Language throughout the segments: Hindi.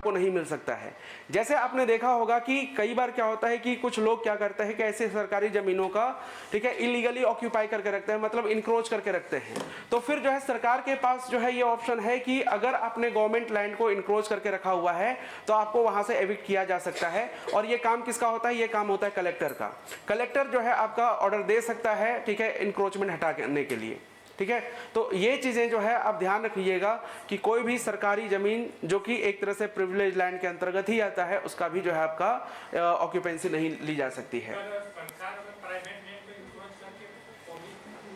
आपको नहीं मिल सकता है। जैसे आपने देखा होगा कि कई बार क्या होता है कि कुछ लोग क्या करते हैं कि ऐसे सरकारी जमीनों का, ठीक है, इलीगली ऑक्यूपाई करके रखते हैं, मतलब इंक्रोच करके रखते हैं। तो फिर जो है सरकार के पास जो है ये ऑप्शन है कि अगर आपने गवर्नमेंट लैंड को इंक्रोच करके रखा हुआ है तो आपको वहां से एविक्ट किया जा सकता है। और ये काम किसका होता है? ये काम होता है कलेक्टर का। कलेक्टर जो है आपका ऑर्डर दे सकता है, ठीक है, इंक्रोचमेंट हटाने के लिए, ठीक है। तो ये चीजें जो है आप ध्यान रखिएगा कि कोई भी सरकारी जमीन जो कि एक तरह से प्रिविलेज लैंड के अंतर्गत ही आता है, उसका भी जो है आपका ऑक्यूपेंसी नहीं ली जा सकती है।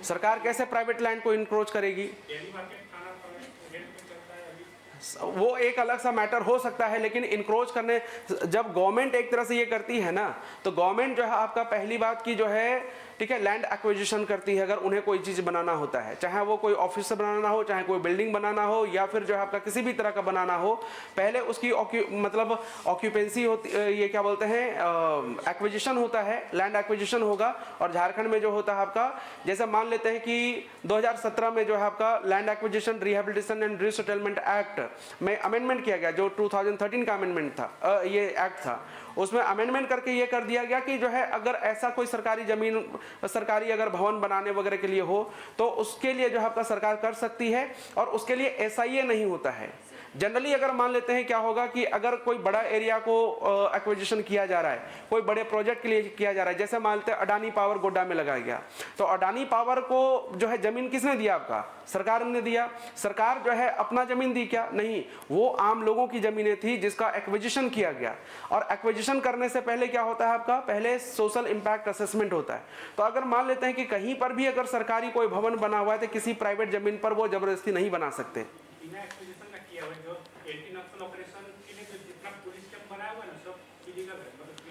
सरकार कैसे प्राइवेट लैंड को इंक्रोच करेगी? वो एक अलग सा मैटर हो सकता है, लेकिन इंक्रोच करने, जब गवर्नमेंट एक तरह से ये करती है ना, तो गवर्नमेंट जो है आपका पहली बात की जो है, ठीक है, लैंड एक्विजिशन करती है। अगर उन्हें कोई चीज बनाना होता है, चाहे वो कोई ऑफिस बनाना हो, चाहे कोई बिल्डिंग बनाना हो, या फिर जो है आपका किसी भी तरह का बनाना हो, पहले उसकी मतलब ऑक्यूपेंसी होती, ये क्या बोलते हैं, एक्विजिशन होता है, लैंड एक्विजिशन होगा। और झारखंड में जो होता है आपका, जैसे मान लेते हैं कि 2017 में जो है आपका land acquisition rehabilitation and resettlement act में अमेंडमेंट किया गया, जो 2013 का अमेंडमेंट था, ये एक्ट था, उसमें अमेंडमेंट करके ये कर दिया गया कि जो है अगर ऐसा कोई सरकारी जमीन, सरकारी अगर भवन बनाने वगैरह के लिए हो, तो उसके लिए जो है आपका सरकार कर सकती है। और उसके लिए एसआईए नहीं होता है। जनरली अगर मान लेते हैं क्या होगा कि अगर कोई बड़ा एरिया को एक्विजिशन किया जा रहा है, कोई बड़े प्रोजेक्ट के लिए किया जा रहा है, जैसे मान लेते हैं अडानी पावर गोड्डा में लगाया गया, तो अडानी पावर को जो है जमीन किसने दिया? आपका सरकार ने दिया। सरकार जो है अपना जमीन दी क्या? नहीं, वो आम लोगों की जमीनें थी जिसका एक्विजिशन किया गया। और एक्विजिशन करने से पहले क्या होता है आपका? पहले सोशल इंपैक्ट असेसमेंट होता है। तो अगर मान लेते हैं कि कहीं पर भी अगर सरकारी कोई भवन बना हुआ है तो किसी प्राइवेट जमीन पर वो जबरदस्ती नहीं बना सकते।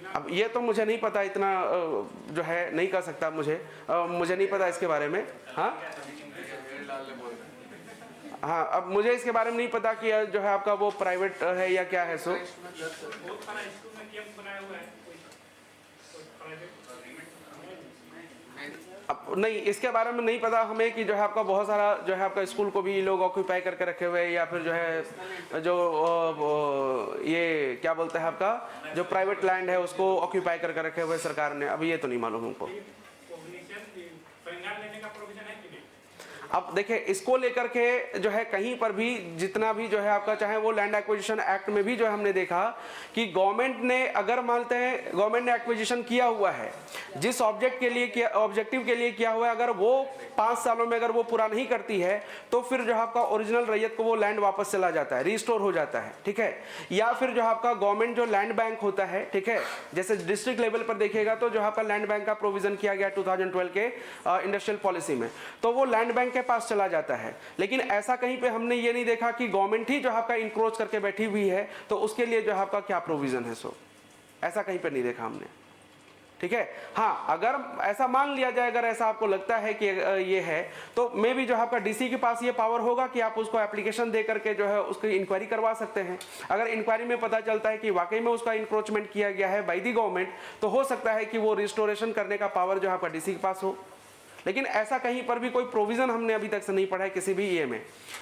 अब ये तो मुझे नहीं पता, इतना जो है नहीं कर सकता, मुझे नहीं पता इसके बारे में। हाँ, अब मुझे इसके बारे में नहीं पता कि जो है आपका वो प्राइवेट है या क्या है। सो अब नहीं, इसके बारे में नहीं पता हमें कि जो है आपका बहुत सारा जो है आपका स्कूल को भी लोग ऑक्यूपाई करके रखे हुए हैं, या फिर जो है जो ये क्या बोलते हैं आपका जो प्राइवेट लैंड है उसको ऑक्यूपाई करके रखे हुए सरकार ने। अभी ये तो नहीं मालूम हमको। अब देखिए, इसको लेकर के जो है कहीं पर भी जितना भी जो है आपका, चाहे वो लैंड एक्विजिशन एक्ट में भी जो है हमने देखा कि गवर्नमेंट ने, अगर मानते हैं गवर्नमेंट ने एक्विजिशन किया हुआ है, जिस ऑब्जेक्ट के लिए, ऑब्जेक्टिव के लिए किया हुआ है, अगर वो 5 सालों में अगर वो पूरा नहीं करती है, तो फिर जो है आपका ओरिजिनल रैयत को वो लैंड वापस चला जाता है, रिस्टोर हो जाता है, ठीक है। या फिर जो आपका गवर्नमेंट जो लैंड बैंक होता है, ठीक है, जैसे डिस्ट्रिक्ट लेवल पर देखिएगा तो जो आपका लैंड बैंक का प्रोविजन किया गया 2012 के इंडस्ट्रियल पॉलिसी में, तो वो लैंड बैंक के पास चला जाता है। लेकिन ऐसा कहीं पे हमने ये नहीं देखा कि गवर्नमेंट ही जो आपका इंक्रोच करके बैठी हुई है, तो उसके लिए जो आपका क्या प्रोविजन है। सो ऐसा कहीं पे नहीं देखा हमने, ठीक है। हाँ, अगर ऐसा मान लिया जाए, अगर ऐसा आपको लगता है कि ये है, तो मे भी जो आपका डीसी के पास ये पावर होगा कि आप उसको एप्लीकेशन दे करके जो है उसकी इंक्वायरी करवा सकते हैं। अगर इंक्वायरी में पता चलता है कि वाकई में उसका इंक्रोचमेंट किया गया है बाय दी गवर्नमेंट, तो हो सकता है कि वो रिस्टोरेशन करने का पावर जो आपका डीसी के पास हो। लेकिन ऐसा कहीं पर भी कोई प्रोविजन हमने अभी तक से नहीं पढ़ा है किसी भी ये में।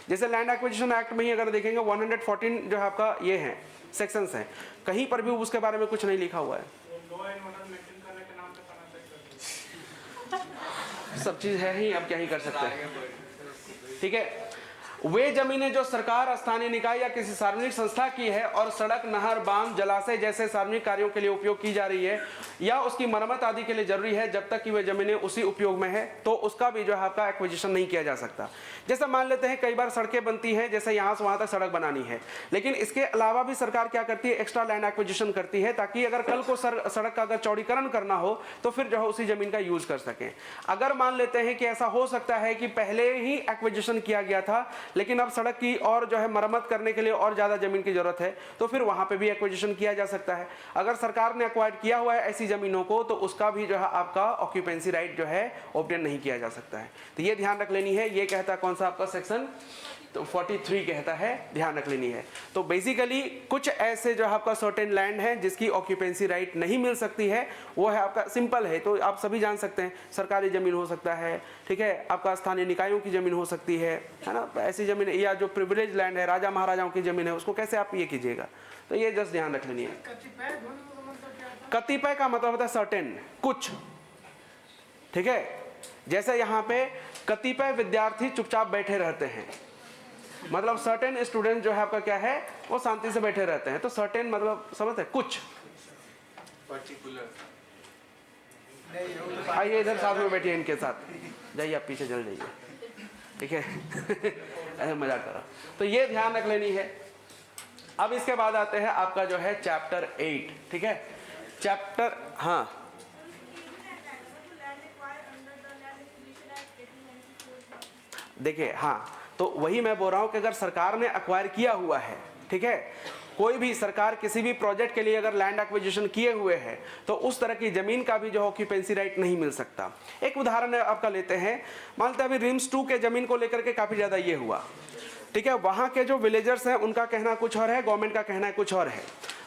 जैसे लैंड एक्विजिशन एक्ट में ही अगर देखेंगे 114 जो है आपका ये है सेक्शंस हैं, कहीं पर भी उसके बारे में कुछ नहीं लिखा हुआ है। सब चीज है ही, अब क्या ही कर सकते हैं, ठीक है। वे जमीनें जो सरकार, स्थानीय निकाय या किसी सार्वजनिक संस्था की है और सड़क, नहर, बांध, जलाशय जैसे सार्वजनिक कार्यों के लिए उपयोग की जा रही है या उसकी मरम्मत आदि के लिए जरूरी है, जब तक कि वे जमीनें उसी उपयोग में है, तो उसका भी जो है आपका एक्विजिशन नहीं किया जा सकता। जैसे मान लेते हैं कई बार सड़कें बनती हैं, जैसे यहाँ से वहाँ तक सड़क बनानी है, लेकिन इसके अलावा भी सरकार क्या करती है, एक्स्ट्रा लैंड एक्विजिशन करती है, ताकि अगर कल को सड़क का अगर चौड़ीकरण करना हो तो फिर जो है उसी जमीन का यूज कर सकें। अगर मान लेते हैं कि ऐसा हो सकता है कि पहले ही एक्विजिशन किया गया था, लेकिन अब सड़क की और जो है मरम्मत करने के लिए और ज्यादा जमीन की जरूरत है, तो फिर वहां पे भी एक्विजिशन किया जा सकता है। अगर सरकार ने एक्वायर्ड किया हुआ है ऐसी जमीनों को, तो उसका भी जो है आपका ऑक्यूपेंसी राइट जो है ऑब्टेन नहीं किया जा सकता है। तो ये ध्यान रख लेनी है। ये कहता है कौन सा आपका सेक्शन, तो 43 कहता है, ध्यान रख लेनी है। तो बेसिकली कुछ ऐसे जो आपका सर्टेन लैंड है जिसकी ऑक्यूपेंसी राइट नहीं मिल सकती है, वो है आपका सिंपल है, तो आप सभी जान सकते हैं, सरकारी जमीन हो सकता है, ठीक है, आपका स्थानीय निकायों की जमीन हो सकती है ना, ऐसे ऐसी ज़मीन या जो प्रिविलेज लैंड है, राजा महाराजाओं की ज़मीन है, उसको कैसे आप ये कीजिएगा। तो ये जस्ट ध्यान रख लेनी है। कतिपय का मतलब होता है सर्टेन, कुछ, ठीक है। जैसे यहाँ पे कतिपय विद्यार्थी चुपचाप बैठे रहते हैं, मतलब सर्टेन स्टूडेंट जो है आपका क्या है, वो शांति से बैठे रहते हैं। तो सर्टेन मतलब समझते हैं, कुछ। पर्टिकुलर। आइए इधर साथ में बैठिए, इनके साथ जाइए, आप पीछे चल जाइए, ठीक है। ऐसे मजाक करो। तो ये ध्यान रख लेनी है। अब इसके बाद आते हैं आपका जो है चैप्टर 8, ठीक है। चैप्टर, हाँ देखिए, हाँ तो वही मैं बोल रहा हूँ कि अगर सरकार ने एक्वायर किया हुआ है, ठीक है, कोई भी सरकार किसी भी प्रोजेक्ट के लिए अगर लैंड एक्विजिशन किए हुए हैं तो उस तरह की जमीन का भी जो ऑक्यूपेंसी राइट नहीं मिल सकता। एक उदाहरण आपका लेते हैं, मानते हैं अभी रिम्स 2 के जमीन को लेकर के काफी ज्यादा ये हुआ, ठीक है। वहां के जो विलेजर्स हैं उनका कहना कुछ और है, गवर्नमेंट का कहना कुछ और है।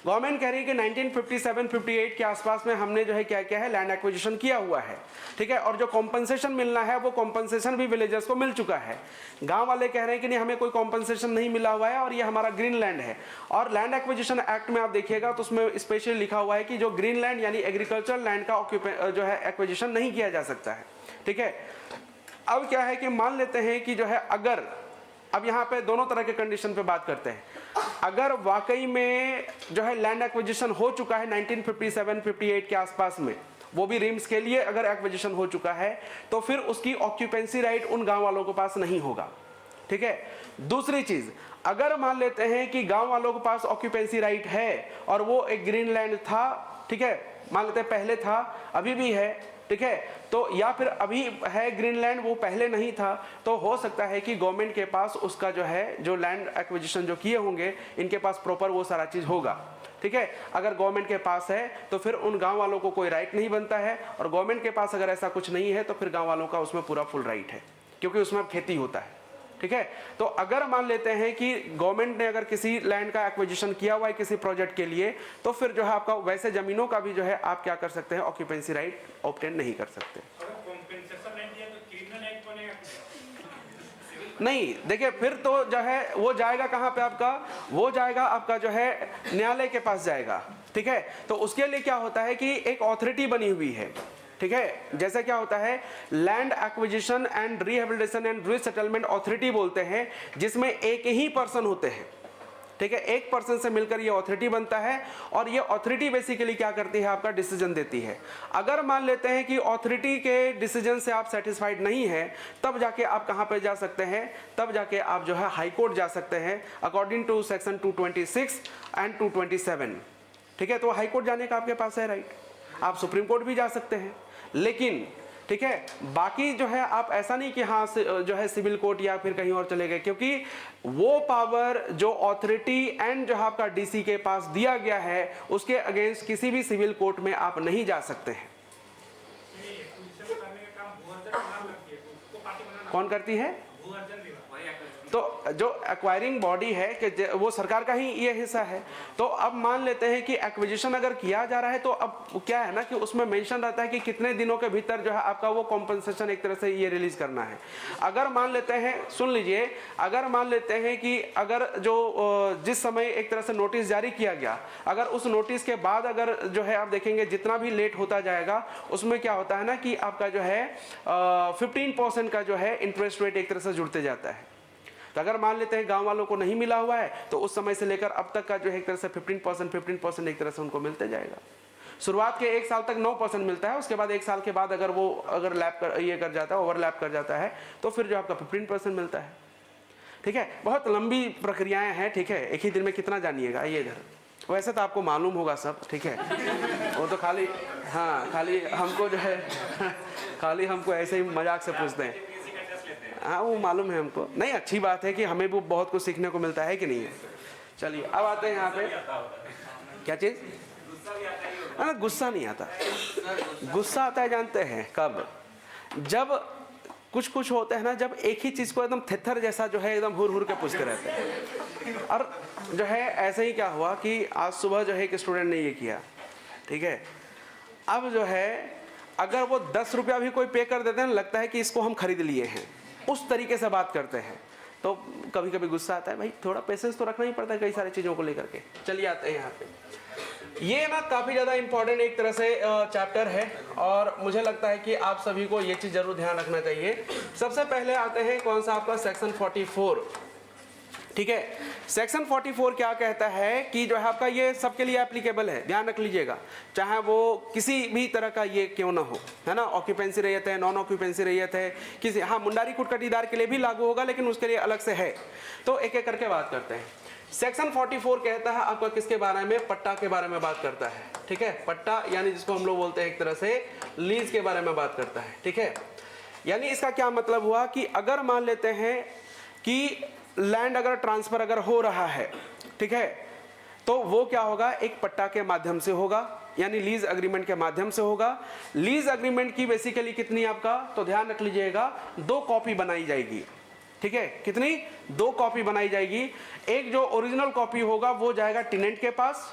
गवर्नमेंट कह रही है कि 1957-58 के आसपास में हमने जो है क्या किया है, लैंड एक्विजिशन किया हुआ है, ठीक है, और जो कॉम्पनसेशन मिलना है वो कॉम्पनसेशन भी विलेजर्स को मिल चुका है। गांव वाले कह रहे हैं कि नहीं, हमें कोई कॉम्पनसेशन नहीं मिला हुआ है और ये हमारा ग्रीन लैंड है। और लैंड एक्विजिशन एक्ट में आप देखिएगा तो उसमें स्पेशली लिखा हुआ है कि जो ग्रीन लैंड यानी एग्रीकल्चर लैंड का जो है एक्विजिशन नहीं किया जा सकता है, ठीक है। अब क्या है कि मान लेते हैं कि जो है अगर, अब यहाँ पे दोनों तरह के कंडीशन पे बात करते हैं, अगर वाकई में जो है लैंड एक्विजिशन हो चुका है 1957-58 के आसपास में, वो भी रिम्स के लिए अगर एक्विजिशन हो चुका है, तो फिर उसकी ऑक्यूपेंसी राइट उन गांव वालों के पास नहीं होगा, ठीक है। दूसरी चीज, अगर मान लेते हैं कि गांव वालों के पास ऑक्यूपेंसी राइट है और वो एक ग्रीन लैंड था, ठीक है, मान लेते हैं पहले था, अभी भी है, ठीक है, तो या फिर अभी है ग्रीनलैंड, वो पहले नहीं था, तो हो सकता है कि गवर्नमेंट के पास उसका जो है, जो लैंड एक्विजिशन जो किए होंगे, इनके पास प्रॉपर वो सारा चीज होगा, ठीक है। अगर गवर्नमेंट के पास है तो फिर उन गांव वालों को कोई राइट नहीं बनता है, और गवर्नमेंट के पास अगर ऐसा कुछ नहीं है तो फिर गांव वालों का उसमें पूरा फुल राइट है, क्योंकि उसमें अब खेती होता है, ठीक है। तो अगर मान लेते हैं कि गवर्नमेंट ने अगर किसी लैंड का एक्विजिशन किया हुआ है किसी प्रोजेक्ट के लिए, तो फिर जो है आपका वैसे जमीनों का भी जो है आप क्या कर सकते हैं, ऑक्यूपेंसी राइट ऑब्टेन नहीं कर सकते। नहीं, देखिए फिर तो जो है वो जाएगा कहाँ पे आपका, वो जाएगा आपका जो है न्यायालय के पास जाएगा, ठीक है। तो उसके लिए क्या होता है कि एक ऑथोरिटी बनी हुई है, ठीक है। जैसे क्या होता है, land acquisition and rehabilitation and resettlement authority बोलते हैं, जिसमें एक ही पर्सन होते हैं, ठीक है। एक पर्सन से मिलकर ये अथॉरिटी बनता है, और ये अथॉरिटी बेसिकली क्या करती है, आपका डिसीजन देती है। अगर मान लेते हैं कि अथॉरिटी के डिसीजन से आप सेटिस्फाइड नहीं है, तब जाके आप कहां पे जा सकते हैं, तब जाके आप जो है हाई कोर्ट जा सकते हैं, अकॉर्डिंग टू सेक्शन 226 एंड 227, ठीक है। तो हाई कोर्ट जाने का आपके पास है राइट, आप सुप्रीम कोर्ट भी जा सकते हैं, लेकिन ठीक है, बाकी जो है आप ऐसा नहीं कि हाँ जो है सिविल कोर्ट या फिर कहीं और चले गए, क्योंकि वो पावर जो अथॉरिटी एंड जो आपका डीसी के पास दिया गया है, उसके अगेंस्ट किसी भी सिविल कोर्ट में आप नहीं जा सकते हैं। कौन करती है? तो जो एक्वायरिंग बॉडी है कि वो सरकार का ही ये हिस्सा है। तो अब मान लेते हैं कि एक्विजिशन अगर किया जा रहा है, तो अब क्या है ना कि उसमें मेंशन रहता है कि कितने दिनों के भीतर जो है आपका वो कॉम्पनसेशन एक तरह से ये रिलीज करना है। अगर मान लेते हैं, सुन लीजिए, अगर मान लेते हैं कि अगर जो जिस समय एक तरह से नोटिस जारी किया गया, अगर उस नोटिस के बाद अगर जो है आप देखेंगे जितना भी लेट होता जाएगा, उसमें क्या होता है ना कि आपका जो है 15% का जो है इंटरेस्ट रेट एक तरह से जुड़ते जाता है। तो अगर मान लेते हैं गांव वालों को नहीं मिला हुआ है, तो उस समय से लेकर अब तक का जो है एक तरह से 15% एक तरह से उनको मिलते जाएगा। शुरुआत के 1 साल तक 9% मिलता है, उसके बाद 1 साल के बाद अगर वो अगर लैप कर ये कर जाता है, ओवरलैप कर जाता है, तो फिर जो आपका 15% मिलता है। ठीक है, बहुत लंबी प्रक्रियाएं हैं, ठीक है, एक ही दिन में कितना जानिएगा। ये इधर वैसे तो आपको मालूम होगा सब, ठीक है, वो तो खाली हाँ खाली हमको जो है खाली हमको ऐसे ही मजाक से पूछते हैं। हाँ वो मालूम है हमको, नहीं अच्छी बात है कि हमें भी बहुत कुछ सीखने को मिलता है कि नहीं है। चलिए अब आते हैं यहाँ पे, क्या चीज़? हाँ गुस्सा नहीं आता, गुस्सा आता है जानते हैं कब? जब कुछ होते हैं ना, जब एक ही चीज़ को एकदम थेथर जैसा जो है एकदम हुर के पूछते रहते हैं। और जो है ऐसे ही क्या हुआ कि आज सुबह जो है एक स्टूडेंट ने ये किया, ठीक है, अब जो है अगर वो 10 रुपया भी कोई पे कर देते हैं, लगता है कि इसको हम खरीद लिए हैं, उस तरीके से बात करते हैं। तो कभी कभी गुस्सा आता है, भाई थोड़ा पेशेंस तो रखना ही पड़ता है कई सारी चीज़ों को लेकर के। चलिए आते हैं यहाँ पे, ये ना काफ़ी ज़्यादा इंपॉर्टेंट एक तरह से चैप्टर है और मुझे लगता है कि आप सभी को ये चीज़ जरूर ध्यान रखना चाहिए। सबसे पहले आते हैं कौन सा आपका सेक्शन 44, ठीक है। सेक्शन 44 क्या कहता है कि जो है आपका ये सबके लिए एप्लीकेबल है, ध्यान रख लीजिएगा, चाहे वो किसी भी तरह का ये क्यों ना हो, है ना। ऑक्यूपेंसी रैयत है, नॉन ऑक्यूपेंसी रैयत है, किसी, हाँ मुंडारी कुटकटीदार के लिए भी लागू होगा लेकिन उसके लिए अलग से है। तो एक एक करके बात करते हैं। सेक्शन 44 कहता है आपका किसके बारे में, पट्टा के बारे में बात करता है, ठीक है। पट्टा यानी जिसको हम लोग बोलते हैं एक तरह से लीज के बारे में बात करता है, ठीक है। यानी इसका क्या मतलब हुआ कि अगर मान लेते हैं कि लैंड अगर ट्रांसफर अगर हो रहा है, ठीक है, तो वो क्या होगा, एक पट्टा के माध्यम से होगा, यानी लीज एग्रीमेंट के माध्यम से होगा। लीज एग्रीमेंट की बेसिकली कितनी आपका, तो ध्यान रख लीजिएगा 2 कॉपी बनाई जाएगी, ठीक है। कितनी, 2 कॉपी बनाई जाएगी। एक जो ओरिजिनल कॉपी होगा वो जाएगा टेनेंट के पास,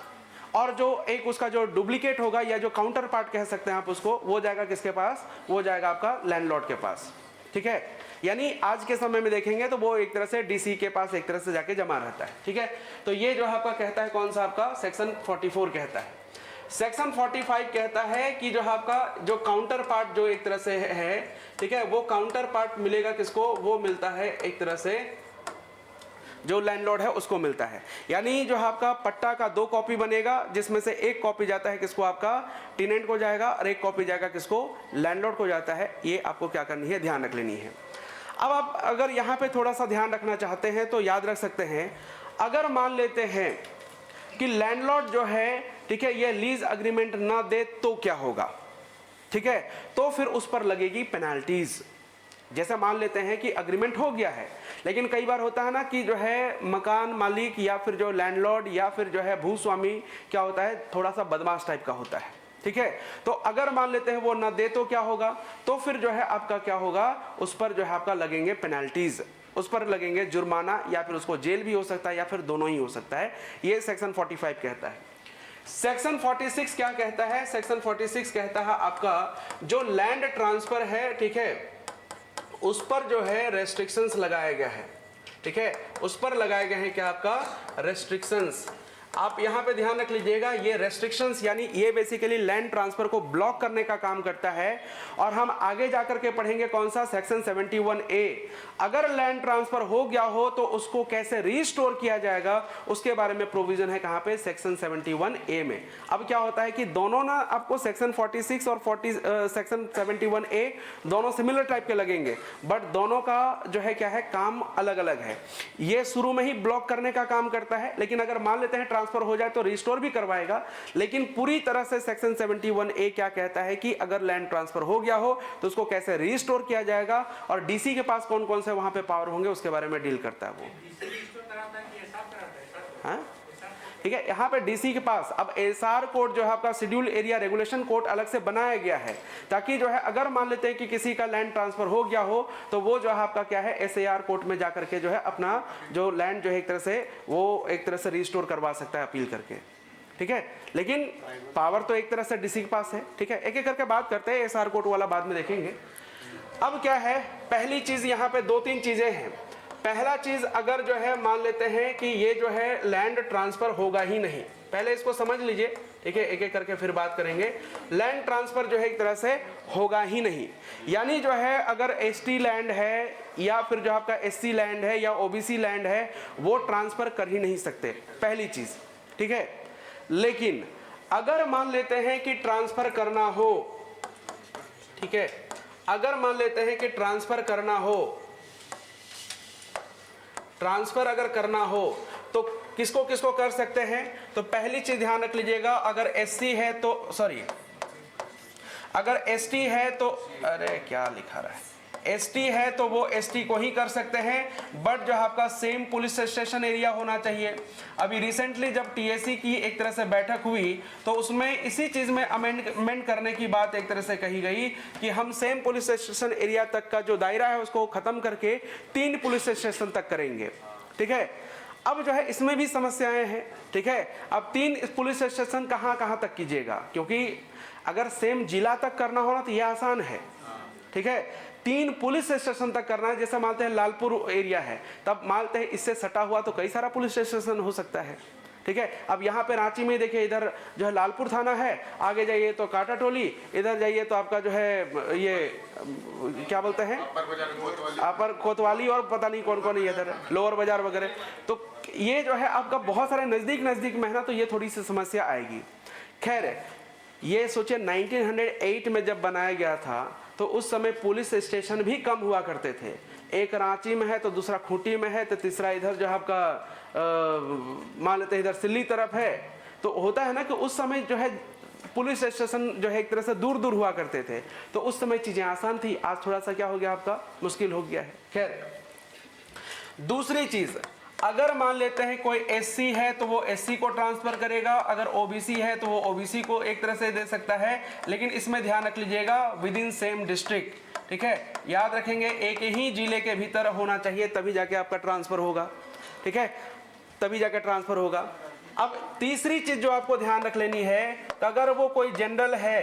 और जो एक उसका जो डुप्लीकेट होगा या जो काउंटर पार्ट कह सकते हैं आप उसको, वो जाएगा किसके पास, वो जाएगा आपका लैंडलॉर्ड के पास, ठीक है। यानी आज के समय में देखेंगे तो वो एक तरह से डीसी के पास एक तरह से जाके जमा रहता है, ठीक है। तो ये जो आपका कहता है कौन सा आपका सेक्शन 44 कहता है। सेक्शन 45 कहता है कि जो आपका जो काउंटर पार्ट जो एक तरह से है, ठीक है, वो काउंटर पार्ट मिलेगा किसको, वो मिलता है एक तरह से जो लैंडलॉर्ड है उसको मिलता है। यानी जो आपका पट्टा का 2 कॉपी बनेगा जिसमें से एक कॉपी जाता है किसको, आपका टेनेंट को जाएगा, और एक कॉपी जाएगा किसको, लैंडलॉर्ड को जाता है। ये आपको क्या करनी है, ध्यान रख लेनी है। अब आप अगर यहाँ पे थोड़ा सा ध्यान रखना चाहते हैं तो याद रख सकते हैं, अगर मान लेते हैं कि लैंडलॉर्ड जो है, ठीक है, ये लीज एग्रीमेंट ना दे तो क्या होगा, ठीक है, तो फिर उस पर लगेगी पेनाल्टीज। जैसे मान लेते हैं कि एग्रीमेंट हो गया है, लेकिन कई बार होता है ना कि जो है मकान मालिक या फिर जो लैंडलॉर्ड या फिर जो है भूस्वामी क्या होता है, थोड़ा सा बदमाश टाइप का होता है, ठीक है। तो अगर मान लेते हैं वो ना दे तो क्या होगा, तो फिर जो है आपका क्या होगा, उस पर जो है आपका लगेंगे पेनाल्टीज, उस पर लगेंगे जुर्माना, या फिर उसको जेल भी हो सकता है या फिर दोनों ही हो सकता है। ये सेक्शन 45 कहता है। सेक्शन 46 क्या कहता है, सेक्शन 46 कहता है आपका जो लैंड ट्रांसफर है, ठीक है, उस पर जो है रेस्ट्रिक्शंस लगाया गया है, ठीक है, उस पर लगाए गए हैं क्या, आपका रेस्ट्रिक्शंस। आप यहाँ पे ध्यान रख लीजिएगा, ये रेस्ट्रिक्शंस यानी ये बेसिकली लैंड ट्रांसफर को ब्लॉक करने का काम करता है। और हम आगे जाकर के पढ़ेंगे कौन सा, सेक्शन 71A। अगर लैंड ट्रांसफर हो गया हो तो उसको कैसे रीस्टोर किया जाएगा, उसके बारे में प्रोविजन है कहाँ पे, सेक्शन 71A में। अब क्या होता है कि दोनों ना आपको सेक्शन 46 और सेक्शन 71A दोनों सिमिलर टाइप के लगेंगे, बट दोनों का जो है क्या है, काम अलग अलग है। ये शुरू में ही ब्लॉक करने का काम करता है, लेकिन अगर मान लेते हैं ट्रांसफर हो जाए तो रिस्टोर भी करवाएगा। लेकिन पूरी तरह से सेक्शन 71A क्या कहता है कि अगर लैंड ट्रांसफर हो गया हो तो उसको कैसे रिस्टोर किया जाएगा, और डीसी के पास कौन कौन से वहां पे पावर होंगे उसके बारे में डील करता है वो, हाँ, ठीक है। यहाँ पे डीसी के पास अब एसआर कोड जो है आपका शेड्यूल एरिया रेगुलेशन कोड अलग से बनाया गया है, ताकि जो है अगर मान लेते हैं कि किसी का लैंड ट्रांसफर हो गया हो तो वो जो है आपका क्या है, एसआर कोर्ट में जाकर के जो है अपना जो लैंड जो है एक तरह से वो एक तरह से रिस्टोर करवा सकता है अपील करके, ठीक है। लेकिन पावर तो एक तरह से डीसी के पास है, ठीक है। एक एक करके बात करते हैं, एसआर कोड वाला बाद में देखेंगे। अब क्या है, पहली चीज यहाँ पे 2-3 चीजें हैं। पहला चीज, अगर जो है मान लेते हैं कि ये जो है लैंड ट्रांसफर होगा ही नहीं, पहले इसको समझ लीजिए, ठीक है, एक एक करके फिर बात करेंगे। लैंड ट्रांसफर जो है एक तरह से होगा ही नहीं, यानी जो है अगर एसटी लैंड है या फिर जो आपका एससी लैंड है या ओबीसी लैंड है वो ट्रांसफर कर ही नहीं सकते, पहली चीज, ठीक है। लेकिन अगर मान लेते हैं कि ट्रांसफर करना हो, ठीक है, अगर मान लेते हैं कि ट्रांसफर करना हो, ट्रांसफर अगर करना हो तो किसको किसको कर सकते हैं, तो पहली चीज ध्यान रख लीजिएगा, अगर एससी है तो सॉरी, अगर एसटी है तो, अरे क्या लिखा रहा है, एसटी है तो वो एसटी को ही कर सकते हैं, बट जो आपका सेम पुलिस स्टेशन एरिया होना चाहिए। अभी रिसेंटली जब टीएससी की एक तरह से बैठक हुई तो उसमें इसी चीज में अमेंडमेंट करने की बात एक तरह से कही गई कि हम सेम पुलिस स्टेशन एरिया तक का जो दायरा है उसको खत्म करके 3 पुलिस स्टेशन तक करेंगे, ठीक है। अब जो है इसमें भी समस्याएं हैं, ठीक है। अब 3 पुलिस स्टेशन कहां कहां तक कीजिएगा, क्योंकि अगर सेम जिला तक करना हो ना तो यह आसान है, ठीक है। 3 पुलिस स्टेशन तक करना है, जैसे मानते हैं लालपुर एरिया है, तब मानते हैं इससे सटा हुआ तो कई सारा पुलिस स्टेशन हो सकता है, ठीक है। अब यहाँ पे रांची में देखिए, इधर जो है लालपुर थाना है, आगे जाइए तो काटा टोली, इधर जाइए तो आपका जो है ये क्या बोलते हैं अपर कोतवाली, और पता नहीं कौन कौन है इधर, लोअर बाजार वगैरह। तो ये जो है आपका बहुत सारे नज़दीक में है ना, तो ये थोड़ी सी समस्या आएगी। खैर, ये सोचिए 1908 में जब बनाया गया था तो उस समय पुलिस स्टेशन भी कम हुआ करते थे। एक रांची में है तो दूसरा खूंटी में है, तो तीसरा इधर जो है आपका मान लेते हैं इधर सिल्ली तरफ है। तो होता है ना कि उस समय जो है पुलिस स्टेशन जो है एक तरह से दूर दूर हुआ करते थे, तो उस समय चीज़ें आसान थी। आज थोड़ा सा क्या हो गया आपका, मुश्किल हो गया है। खैर, दूसरी चीज़, अगर मान लेते हैं कोई एससी है तो वो एससी को ट्रांसफर करेगा, अगर ओबीसी है तो वो ओबीसी को एक तरह से दे सकता है, लेकिन इसमें ध्यान रख लीजिएगा विद इन सेम डिस्ट्रिक्ट, ठीक है। याद रखेंगे एक ही जिले के भीतर होना चाहिए, तभी जाके आपका ट्रांसफर होगा, ठीक है, तभी जाके ट्रांसफर होगा। अब तीसरी चीज जो आपको ध्यान रख लेनी है, तो अगर वो कोई जनरल है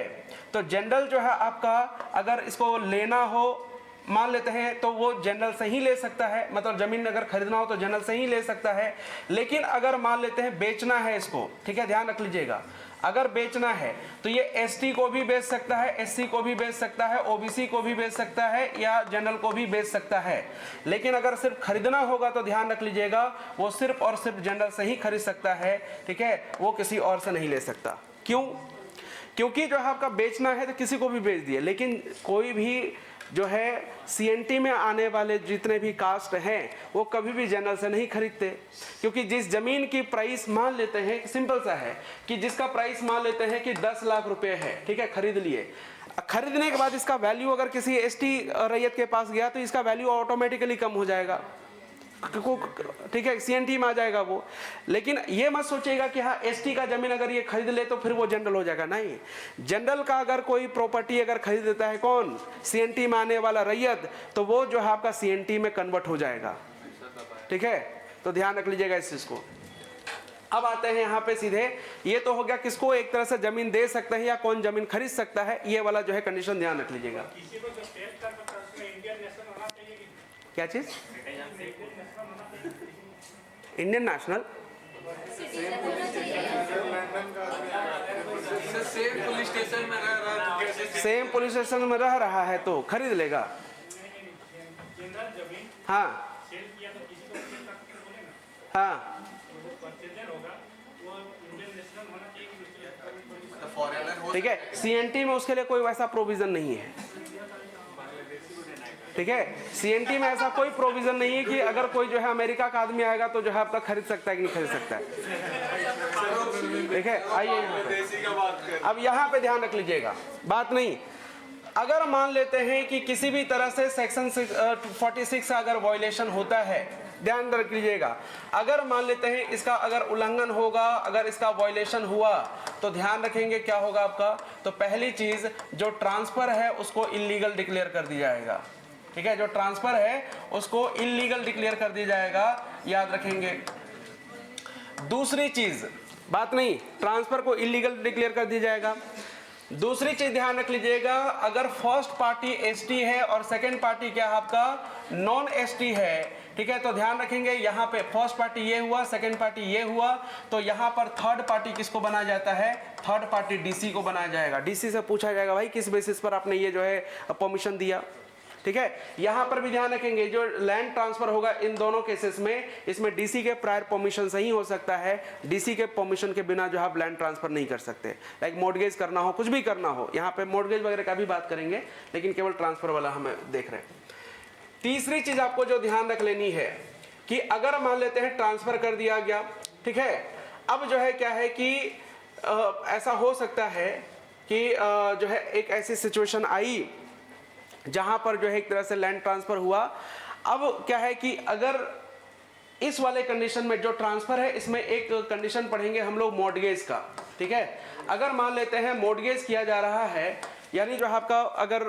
तो जनरल जो है आपका, अगर इसको लेना हो मान लेते हैं तो वो जनरल से ही ले सकता है, मतलब जमीन अगर खरीदना हो तो जनरल से ही ले सकता है। लेकिन अगर मान लेते हैं बेचना है इसको, ठीक है, ध्यान रख लीजिएगा, अगर बेचना है तो ये एसटी को भी बेच सकता है, एससी को भी बेच सकता है, ओबीसी को भी बेच सकता है, या जनरल को भी बेच सकता है। लेकिन अगर सिर्फ खरीदना होगा तो ध्यान रख लीजिएगा, वो सिर्फ और सिर्फ जनरल से ही खरीद सकता है, ठीक है, वो किसी और से नहीं ले सकता। क्यों? क्योंकि जो है आपका बेचना है तो किसी को भी बेच दिए, लेकिन कोई भी जो है सीएनटी में आने वाले जितने भी कास्ट हैं वो कभी भी जनरल से नहीं खरीदते, क्योंकि जिस जमीन की प्राइस मान लेते हैं, सिंपल सा है कि जिसका प्राइस मान लेते हैं कि 10 लाख रुपए है, ठीक है, खरीद लिए, खरीदने के बाद इसका वैल्यू अगर किसी एसटी रैयत के पास गया तो इसका वैल्यू ऑटोमेटिकली कम हो जाएगा, ठीक है, सीएनटी में आ जाएगा वो। लेकिन ये मत सोचिएगा कि हाँ एसटी का जमीन अगर ये खरीद ले तो फिर वो जनरल हो जाएगा, नहीं। जनरल का अगर कोई प्रॉपर्टी अगर खरीद देता है कौन, सीएनटी में आने वाला रैयत, तो वो जो है आपका सीएनटी में कन्वर्ट हो जाएगा, ठीक है। तो ध्यान रख लीजिएगा इस चीज को। अब आते हैं यहाँ पे सीधे, ये तो हो गया किसको एक तरह से जमीन दे सकते हैं या कौन जमीन खरीद सकता है, ये वाला जो है कंडीशन ध्यान रख लीजिएगा। क्या चीज? Indian national same police station में रह रहा है तो खरीद लेगा। हाँ हाँ, ठीक है, सीएनटी में उसके लिए कोई वैसा प्रोविजन नहीं है, ठीक है, सीएनटी में ऐसा कोई प्रोविजन नहीं है कि अगर कोई जो है अमेरिका का आदमी आएगा तो जो है आपका खरीद सकता है कि नहीं खरीद सकता है, ठीक है। आइए अब यहाँ पे ध्यान रख लीजिएगा, बात नहीं, अगर मान लेते हैं कि किसी भी तरह से सेक्शन 46 का अगर वायलेशन होता है, ध्यान रख लीजिएगा, अगर मान लेते हैं इसका अगर उल्लंघन होगा, अगर इसका वायलेशन हुआ तो ध्यान रखेंगे क्या होगा आपका, तो पहली चीज जो ट्रांसफर है उसको इलीगल डिक्लेयर कर दिया जाएगा, ठीक है, जो ट्रांसफर है उसको इलीगल डिक्लेयर कर दिया जाएगा, याद रखेंगे। दूसरी चीज, बात नहीं, ट्रांसफर को इलीगल डिक्लेयर कर दिया जाएगा। दूसरी चीज ध्यान रख लीजिएगा, अगर फर्स्ट पार्टी एसटी है और सेकंड पार्टी क्या आपका नॉन एसटी है, ठीक है, तो ध्यान रखेंगे यहाँ पे फर्स्ट पार्टी ये हुआ, सेकंड पार्टी ये हुआ, तो यहाँ पर थर्ड पार्टी किसको बनाया जाता है, थर्ड पार्टी डीसी को बनाया जाएगा। डीसी से पूछा जाएगा भाई किस बेसिस पर आपने ये जो है परमिशन दिया, ठीक है। यहाँ पर भी ध्यान रखेंगे जो लैंड ट्रांसफर होगा इन दोनों केसेस में, इसमें डीसी के प्रायर परमिशन से ही हो सकता है, डीसी के परमिशन के बिना जो आप लैंड ट्रांसफर नहीं कर सकते। लाइक मॉर्गेज करना हो, कुछ भी करना हो, यहाँ पे मॉर्गेज वगैरह का भी बात करेंगे, लेकिन केवल ट्रांसफर वाला हमें देख रहे हैं। तीसरी चीज आपको जो ध्यान रख लेनी है कि अगर मान लेते हैं ट्रांसफर कर दिया गया, ठीक है, अब जो है क्या है कि ऐसा हो सकता है कि जो है एक ऐसी सिचुएशन आई जहां पर जो है एक तरह से लैंड ट्रांसफर हुआ। अब क्या है कि अगर इस वाले कंडीशन में जो ट्रांसफर है इसमें एक कंडीशन पढ़ेंगे हम लोग मॉर्गेज का, ठीक है। अगर मान लेते हैं मॉर्गेज किया जा रहा है यानी जो है आपका अगर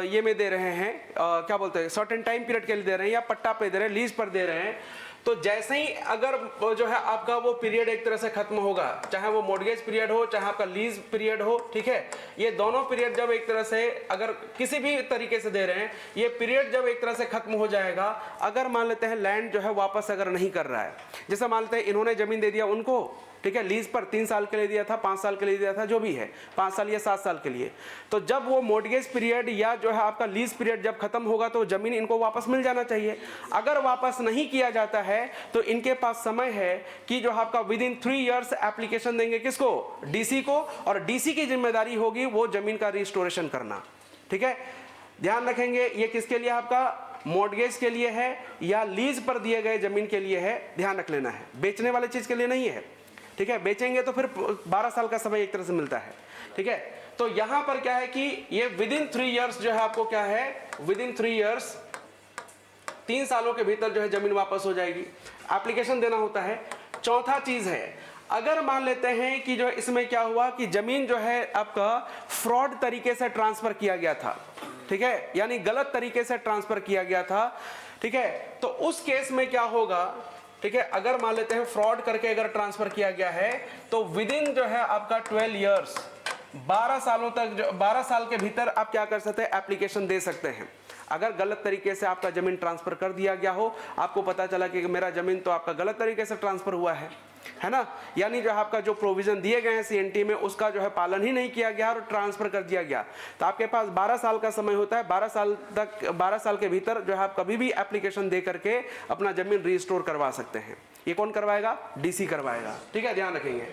ये में दे रहे हैं क्या बोलते हैं सर्टेन टाइम पीरियड के लिए दे रहे हैं या पट्टा पे दे रहे हैं, लीज पर दे रहे हैं, तो जैसे ही अगर जो है आपका वो पीरियड एक तरह से खत्म होगा, चाहे वो मॉर्गेज पीरियड हो चाहे आपका लीज पीरियड हो, ठीक है, ये दोनों पीरियड जब एक तरह से अगर किसी भी तरीके से दे रहे हैं, ये पीरियड जब एक तरह से खत्म हो जाएगा, अगर मान लेते हैं लैंड जो है वापस अगर नहीं कर रहा है, जैसे मान लेते हैं इन्होंने जमीन दे दिया उनको, ठीक है, लीज पर 3 साल के लिए दिया था, 5 साल के लिए दिया था, जो भी है 5 साल या 7 साल के लिए, तो जब वो मॉर्गेज पीरियड या जो है आपका लीज पीरियड जब खत्म होगा तो जमीन इनको वापस मिल जाना चाहिए। अगर वापस नहीं किया जाता है तो इनके पास समय है कि जो आपका विद इन 3 इयर्स एप्लीकेशन देंगे किसको, डीसी को, और डीसी की जिम्मेदारी होगी वो जमीन का रिस्टोरेशन करना। ठीक है, ध्यान रखेंगे ये किसके लिए, आपका मॉर्गेज के लिए है या लीज पर दिए गए जमीन के लिए है, ध्यान रख लेना है, बेचने वाले चीज के लिए नहीं है। ठीक है, बेचेंगे तो फिर 12 साल का समय एक तरह से मिलता है। ठीक है, तो यहां पर क्या है कि ये विद इन 3 इयर्स जो है आपको क्या है, विद इन 3 इयर्स 3 सालों के भीतर जो है जमीन वापस हो जाएगी, एप्लीकेशन देना होता है। चौथा चीज है, अगर मान लेते हैं कि जो इसमें क्या हुआ कि जमीन जो है आपका फ्रॉड तरीके से ट्रांसफर किया गया था, ठीक है, यानी गलत तरीके से ट्रांसफर किया गया था, ठीक है, तो उस केस में क्या होगा, ठीक है, अगर मान लेते हैं फ्रॉड करके अगर ट्रांसफर किया गया है तो विद इन जो है आपका 12 इयर्स 12 सालों तक, 12 साल के भीतर आप क्या कर सकते हैं, एप्लीकेशन दे सकते हैं। अगर गलत तरीके से आपका जमीन ट्रांसफर कर दिया गया हो, आपको पता चला कि मेरा जमीन तो आपका गलत तरीके से ट्रांसफर हुआ है ना, यानी जो आपका जो प्रोविजन दिए गए हैं सीएनटी में उसका जो है पालन ही नहीं किया गया और ट्रांसफर कर दिया गया, तो आपके पास 12 साल का समय होता है। 12 साल के भीतर जो है आप कभी भी एप्लीकेशन दे करके अपना जमीन रिस्टोर करवा सकते हैं। ये कौन करवाएगा, डीसी करवाएगा। ठीक है, ध्यान रखेंगे।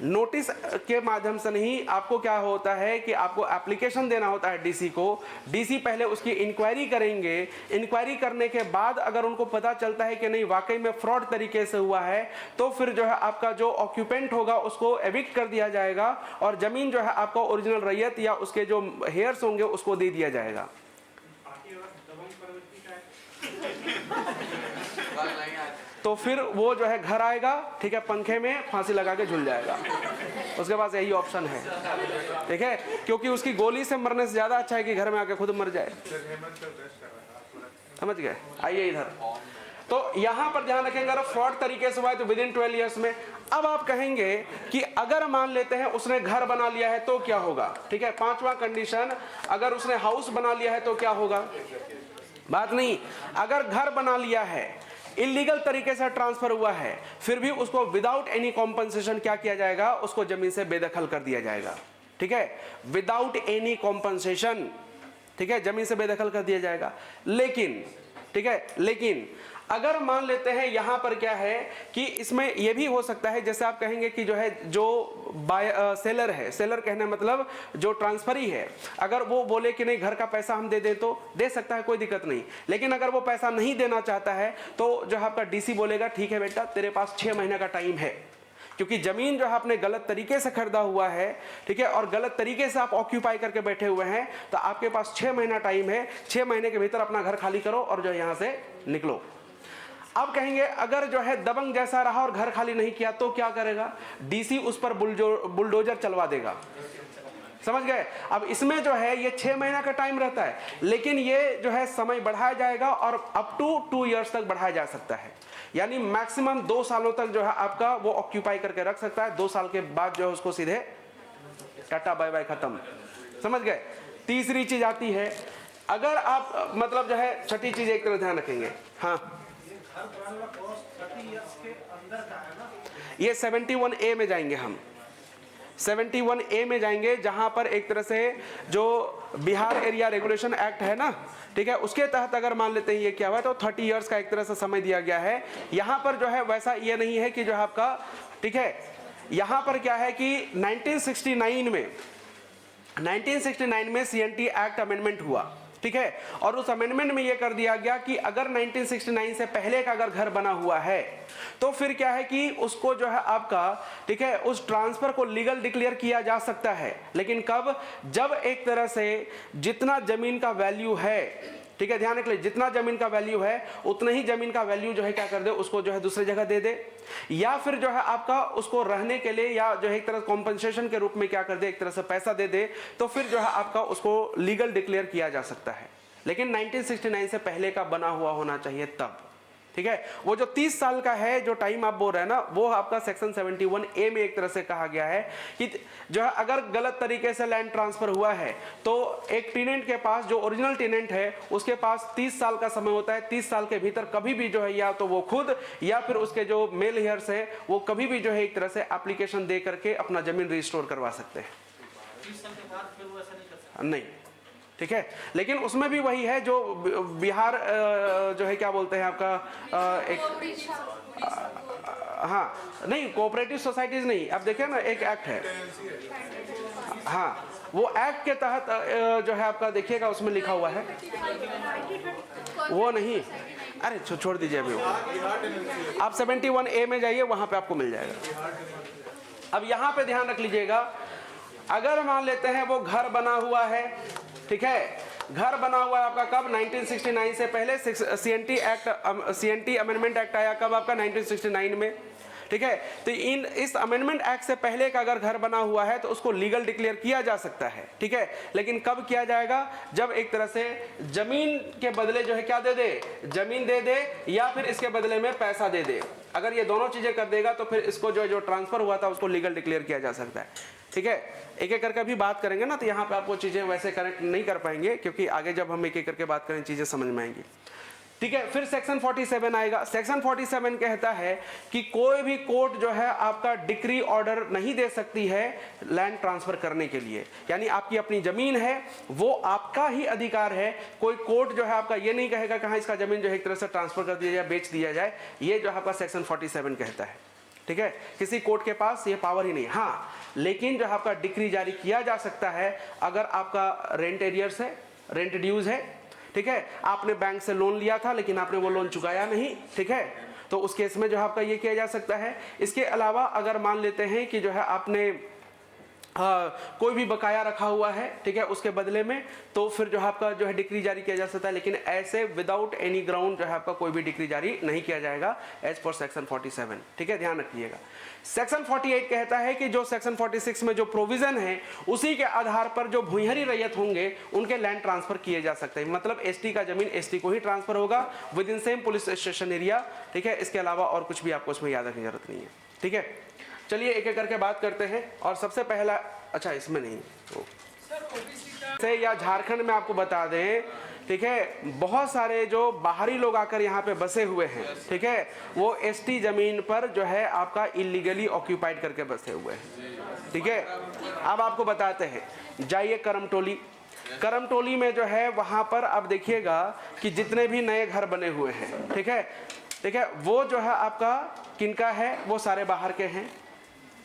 नोटिस के माध्यम से नहीं, आपको क्या होता है कि आपको एप्लीकेशन देना होता है डीसी को। डीसी पहले उसकी इंक्वायरी करेंगे, इंक्वायरी करने के बाद अगर उनको पता चलता है कि नहीं वाकई में फ्रॉड तरीके से हुआ है, तो फिर जो है आपका जो ऑक्यूपेंट होगा उसको एविक्ट कर दिया जाएगा और जमीन जो है आपका ओरिजिनल रैयत या उसके जो हेयर्स होंगे उसको दे दिया जाएगा। तो फिर वो जो है घर आएगा, ठीक है, पंखे में फांसी लगा के झूल जाएगा, उसके पास यही ऑप्शन है। ठीक है, क्योंकि उसकी गोली से मरने से ज्यादा अच्छा है कि घर में आके खुद मर जाए। समझ गए, आइए इधर। तो यहां पर ध्यान रखेंगे, अगर फ्रॉड तरीके से हुआ है तो विद इन 12 इयर्स में। अब आप कहेंगे कि अगर मान लेते हैं उसने घर बना लिया है तो क्या होगा। ठीक है, 5वां कंडीशन, अगर उसने हाउस बना लिया है तो क्या होगा। बात नहीं, अगर घर बना लिया है, इलीगल तरीके से ट्रांसफर हुआ है, फिर भी उसको विदाउट एनी कॉम्पनसेशन क्या किया जाएगा, उसको जमीन से बेदखल कर दिया जाएगा। ठीक है, विदाउट एनी कॉम्पनसेशन, ठीक है, जमीन से बेदखल कर दिया जाएगा। लेकिन ठीक है, लेकिन अगर मान लेते हैं यहां पर क्या है कि इसमें यह भी हो सकता है, जैसे आप कहेंगे कि जो है जो सेलर है, सेलर कहने मतलब जो ट्रांसफरी है, अगर वो बोले कि नहीं घर का पैसा हम दे दें तो दे सकता है, कोई दिक्कत नहीं। लेकिन अगर वो पैसा नहीं देना चाहता है तो जो आपका डीसी बोलेगा ठीक है बेटा, तेरे पास 6 महीने का टाइम है, क्योंकि जमीन जो है आपने गलत तरीके से खरीदा हुआ है, ठीक है, और गलत तरीके से आप ऑक्यूपाई करके बैठे हुए हैं, तो आपके पास 6 महीना टाइम है। 6 महीने के भीतर अपना घर खाली करो और जो यहां से निकलो। अब कहेंगे अगर जो है दबंग जैसा रहा और घर खाली नहीं किया तो क्या करेगा, डीसी उस पर बुलडोजर चलवा देगा। समझ गए। अब इसमें जो है ये 6 महीना का टाइम रहता है, लेकिन ये जो है समय बढ़ाया जाएगा और अप टू 2 इयर्स तक बढ़ाया जा सकता है, यानी मैक्सिमम 2 सालों तक जो है आपका वो ऑक्यूपाई करके रख सकता है। 2 साल के बाद जो है उसको सीधे टाटा बाय बाय खत्म। समझ गए। तीसरी चीज आती है, अगर आप मतलब जो है छठी चीज एक तरह ध्यान रखेंगे, हाँ ये 71A में जाएंगे हम, 71A में जाएंगे, जहां पर एक तरह से जो बिहार एरिया रेगुलेशन एक्ट है ना, ठीक है, उसके तहत अगर मान लेते हैं ये क्या हुआ तो 30 इयर्स का एक तरह से समय दिया गया है। यहां पर जो है वैसा ये नहीं है कि जो है आपका, ठीक है, यहां पर क्या है कि 1969 में सीएनटी एक्ट अमेंडमेंट हुआ, ठीक है, और उस अमेंडमेंट में यह कर दिया गया कि अगर 1969 से पहले का अगर घर बना हुआ है तो फिर क्या है कि उसको जो है आपका, ठीक है, उस ट्रांसफर को लीगल डिक्लेयर किया जा सकता है। लेकिन कब, जब एक तरह से जितना जमीन का वैल्यू है, ठीक है, ध्यान रख लीजिए, जितना जमीन का वैल्यू है उतना ही जमीन का वैल्यू जो है क्या कर दे, उसको जो है दूसरी जगह दे दे, या फिर जो है आपका उसको रहने के लिए या जो है एक तरह कॉम्पनसेशन के रूप में क्या कर दे, एक तरह से पैसा दे दे, तो फिर जो है आपका उसको लीगल डिक्लेयर किया जा सकता है। लेकिन 1969 से पहले का बना हुआ होना चाहिए तब, ठीक है। वो जो 30 साल का है जो टाइम आप बोल रहे हैं ना, वो आपका सेक्शन 71A में एक तरह से कहा गया है कि जो है अगर गलत तरीके से लैंड ट्रांसफर हुआ है तो एक टेनेंट के पास, जो ओरिजिनल टेनेंट है उसके पास 30 साल का समय होता है। 30 साल के भीतर कभी भी जो है या तो वो खुद या फिर उसके जो मेल हेयर्स है वो कभी भी जो है एक तरह से एप्लीकेशन दे करके अपना जमीन रिस्टोर करवा सकते हैं। 30 साल के बाद फिर वो ऐसा नहीं कर सकता? नहीं, ठीक है। लेकिन उसमें भी वही है जो बिहार जो है क्या बोलते हैं आपका एक हाँ नहीं, कोऑपरेटिव सोसाइटीज नहीं, अब देखिए ना एक एक्ट है, हाँ वो एक्ट के तहत जो है आपका देखिएगा उसमें लिखा हुआ है, वो नहीं, अरे छोड़ दीजिए अभी वो, आप 71A में जाइए, वहां पे आपको मिल जाएगा। अब यहाँ पे ध्यान रख लीजिएगा, अगर मान लेते हैं वो घर बना हुआ है, ठीक है, घर बना हुआ है आपका कब, 1969 से पहले। CNT अमेंडमेंट एक्ट आया कब आपका, 1969 में, ठीक है। तो इस अमेंडमेंट एक्ट से पहले का अगर घर बना हुआ है तो उसको लीगल डिक्लेयर किया जा सकता है, ठीक है। लेकिन कब किया जाएगा, जब एक तरह से जमीन के बदले जो है क्या दे दे, जमीन दे दे, या फिर इसके बदले में पैसा दे दे। अगर ये दोनों चीजें कर देगा तो फिर इसको जो ट्रांसफर हुआ था उसको लीगल डिक्लेयर किया जा सकता है, ठीक है। एक एक करके भी बात करेंगे ना, तो यहाँ पे आपको चीजें वैसे कनेक्ट नहीं कर पाएंगे, क्योंकि आगे जब हम एक एक करके बात करें चीजें समझ में आएंगी, ठीक है। फिर सेक्शन 47 आएगा। सेक्शन 47 कहता है कि कोई भी कोर्ट जो है आपका डिक्री ऑर्डर नहीं दे सकती है लैंड ट्रांसफर करने के लिए, यानी आपकी अपनी जमीन है, वो आपका ही अधिकार है। कोई कोर्ट जो है आपका ये नहीं कहेगा कि हाँ इसका जमीन जो है एक तरह से ट्रांसफर कर दिया जाए, बेच दिया जाए, ये जो आपका सेक्शन 47 कहता है, ठीक है। किसी कोर्ट के पास ये पावर ही नहीं। हाँ, लेकिन जो आपका डिक्री जारी किया जा सकता है अगर आपका रेंट एरियर्स है, रेंट ड्यूज है, ठीक है, आपने बैंक से लोन लिया था लेकिन आपने वो लोन चुकाया नहीं, ठीक है, तो उस केस में जो आपका ये किया जा सकता है। इसके अलावा अगर मान लेते हैं कि जो है आपने कोई भी बकाया रखा हुआ है, ठीक है, उसके बदले में, तो फिर जो आपका जो है डिक्री जारी किया जा सकता है। लेकिन ऐसे विदाउट एनी ग्राउंड जो है आपका कोई भी डिक्री जारी नहीं किया जाएगा एज पर सेक्शन 47, ठीक है, ध्यान रखिएगा। सेक्शन 48 कहता है कि जो सेक्शन 46 में जो प्रोविजन है उसी के आधार पर जो भूइंहरी रैयत होंगे उनके लैंड ट्रांसफर किए जा सकते हैं। मतलब एसटी का जमीन एसटी को ही ट्रांसफर होगा with in same police station area, ठीक है। इसके अलावा और कुछ भी आपको इसमें याद रखने की जरूरत नहीं है, ठीक है। चलिए एक एक करके बात करते हैं। और सबसे पहला, अच्छा इसमें नहीं से या झारखंड में आपको बता दें, ठीक है, बहुत सारे जो बाहरी लोग आकर यहाँ पे बसे हुए हैं, ठीक है, वो एसटी जमीन पर जो है आपका इलीगली ऑक्यूपाइड करके बसे हुए हैं, ठीक है। अब आपको बताते हैं, जाइए करमटोली, करमटोली में जो है वहाँ पर आप देखिएगा कि जितने भी नए घर बने हुए हैं, ठीक है, ठीक है, वो जो है आपका किनका है, वो सारे बाहर के हैं,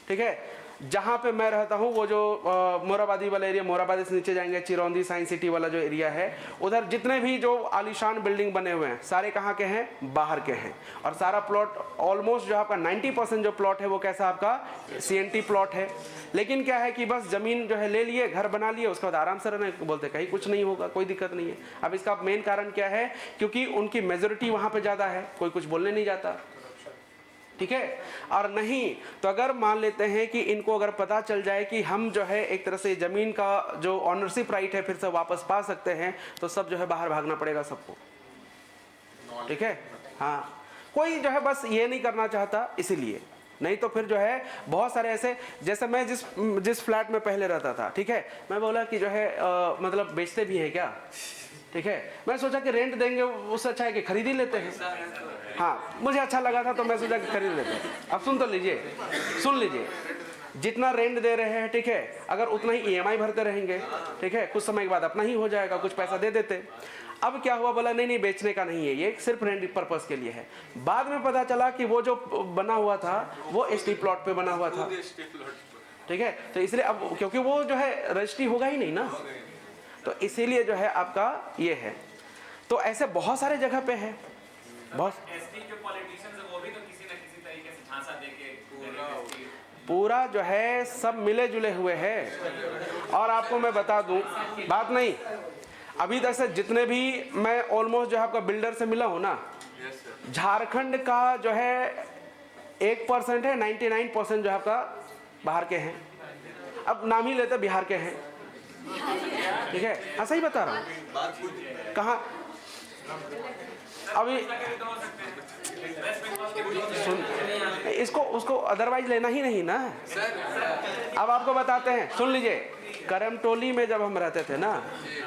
ठीक है। जहाँ पे मैं रहता हूँ वो जो मोराबादी वाला एरिया, मोराबादी से नीचे जाएंगे चिरौंदी साइंस सिटी वाला जो एरिया है, उधर जितने भी जो आलीशान बिल्डिंग बने हुए हैं सारे कहाँ के हैं, बाहर के हैं। और सारा प्लॉट ऑलमोस्ट जो आपका 90% जो प्लॉट है वो कैसा आपका CNT प्लॉट है। लेकिन क्या है कि बस जमीन जो है ले लिए, घर बना लिए, उसके बाद आराम से रहने बोलते, कहीं कुछ नहीं होगा, कोई दिक्कत नहीं है। अब इसका मेन कारण क्या है, क्योंकि उनकी मेजोरिटी वहाँ पर ज़्यादा है, कोई कुछ बोलने नहीं जाता, ठीक है। और नहीं तो अगर मान लेते हैं कि इनको अगर पता चल जाए कि हम जो है एक तरह से जमीन का जो ऑनरशिप राइट है फिर से वापस पा सकते हैं, तो सब जो है बाहर भागना पड़ेगा सबको, ठीक है। हाँ, कोई जो है बस ये नहीं करना चाहता इसीलिए, नहीं तो फिर जो है बहुत सारे ऐसे, जैसे मैं जिस फ्लैट में पहले रहता था, ठीक है, मैं बोला कि जो है मतलब बेचते भी है क्या, ठीक है, मैं सोचा कि रेंट देंगे उससे अच्छा है कि खरीद ही लेते हैं। हाँ, मुझे अच्छा लगा था तो मैं सोचा कि खरीद लेते हैं। अब सुन तो लीजिए, सुन लीजिए, जितना रेंट दे रहे हैं, ठीक है, अगर उतना ही EMI भरते रहेंगे, ठीक है, कुछ समय के बाद अपना ही हो जाएगा, कुछ पैसा दे देते। अब क्या हुआ, बोला नहीं नहीं बेचने का नहीं है, ये सिर्फ रेंट पर्पस के लिए है। बाद में पता चला कि वो जो बना हुआ था वो ST प्लॉट पे बना हुआ था, ठीक है। तो इसलिए अब क्योंकि वो जो है रजिस्ट्री होगा ही नहीं ना, तो इसीलिए जो है आपका ये है। तो ऐसे बहुत सारे जगह पे है, बहुत एसटी जो पॉलिटिशियंस है वो भी तो किसी न किसी तरीके से झांसा देके पूरा जो है सब मिले जुले हुए हैं। और आपको मैं बता दूं, बात नहीं, अभी तक से जितने भी मैं ऑलमोस्ट जो है आपका बिल्डर से मिला हूँ ना, झारखंड का जो है 1% है, 99% जो है आपका बाहर के हैं। अब नाम ही लेते बिहार के हैं, ठीक है, हाँ सही बता रहा हूँ। कहाँ अभी सुन, इसको उसको अदरवाइज लेना ही नहीं ना। अब आपको बताते हैं, सुन लीजिए, करमटोली में जब हम रहते थे ना,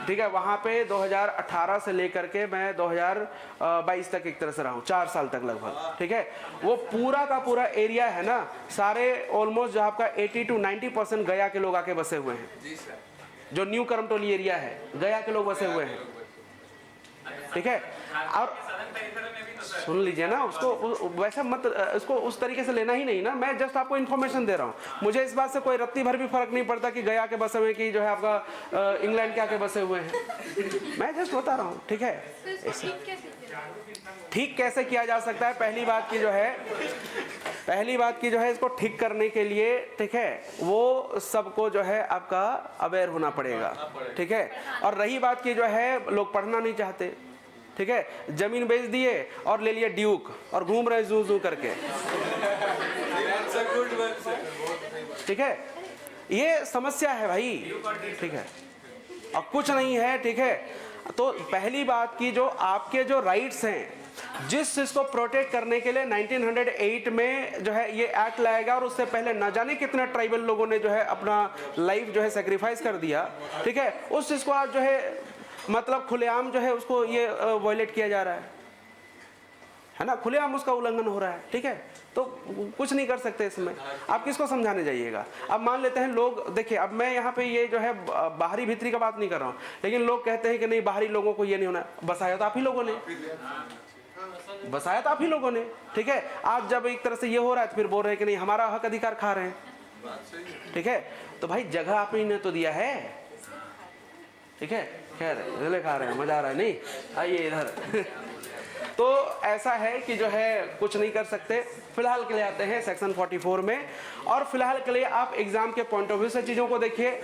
ठीक है, वहाँ पे 2018 से लेकर के मैं 2022 तक एक तरह से रहा हूँ, 4 साल तक लगभग, ठीक है। वो पूरा का पूरा एरिया है ना, सारे ऑलमोस्ट जो आपका 80 to 90% गया के लोग आके बसे हुए हैं। जो न्यू करमटोली एरिया है, गया के लोग बसे हुए हैं, ठीक है। और सुन लीजिए ना, उसको वैसा मत, उसको उस तरीके से लेना ही नहीं ना। मैं जस्ट आपको इन्फॉर्मेशन दे रहा हूँ। मुझे इस बात से कोई रत्ती भर भी फर्क नहीं पड़ता कि गया के बसे हुए कि जो है आपका इंग्लैंड के आके बसे हुए हैं। मैं जस्ट बता रहा हूँ, ठीक है। ठीक कैसे किया जा सकता है? पहली बात की जो है इसको ठीक करने के लिए, ठीक है, वो सबको जो है आपका अवेयर होना पड़ेगा, ठीक है। और रही बात की जो है लोग पढ़ना नहीं चाहते, ठीक है, जमीन बेच दिए और ले लिए ड्यूक और घूम रहे जू जू करके, ठीक है। ये समस्या है भाई, ठीक है, और कुछ नहीं है, ठीक है। तो पहली बात की जो आपके जो राइट्स हैं, जिस चीज को प्रोटेक्ट करने के लिए 1908 में जो है ये एक्ट लाएगा, और उससे पहले न जाने कितने ट्राइबल लोगों ने जो है अपना लाइफ जो है सेक्रीफाइस कर दिया, ठीक है। उस चीज को आज जो है मतलब खुलेआम जो है उसको ये वायलेट किया जा रहा है ना, खुलेआम उसका उल्लंघन हो रहा है, ठीक है। तो कुछ नहीं कर सकते इसमें। आप किसको समझाने जाइएगा? अब मान लेते हैं लोग, देखिए अब मैं यहाँ पे ये जो है बाहरी भीतरी का बात नहीं कर रहा हूँ, लेकिन लोग कहते हैं कि नहीं बाहरी लोगों को ये नहीं होना। बसाया तो आप ही लोगों ने, बसाया तो आप ही लोगों ने, ठीक है। आज जब एक तरह से ये हो रहा है तो फिर बोल रहे हैं कि नहीं हमारा हक अधिकार खा रहे हैं, ठीक है। तो भाई जगह आप ही ने तो दिया है, ठीक है। खैर रिले खा रहे हैं, मजा आ रहा है, नहीं आइए इधर। तो ऐसा है कि जो है कुछ नहीं कर सकते। फिलहाल के लिए आते हैं सेक्शन 44 में, और फिलहाल के लिए आप एग्जाम के पॉइंट ऑफ व्यू से चीज़ों को देखिए।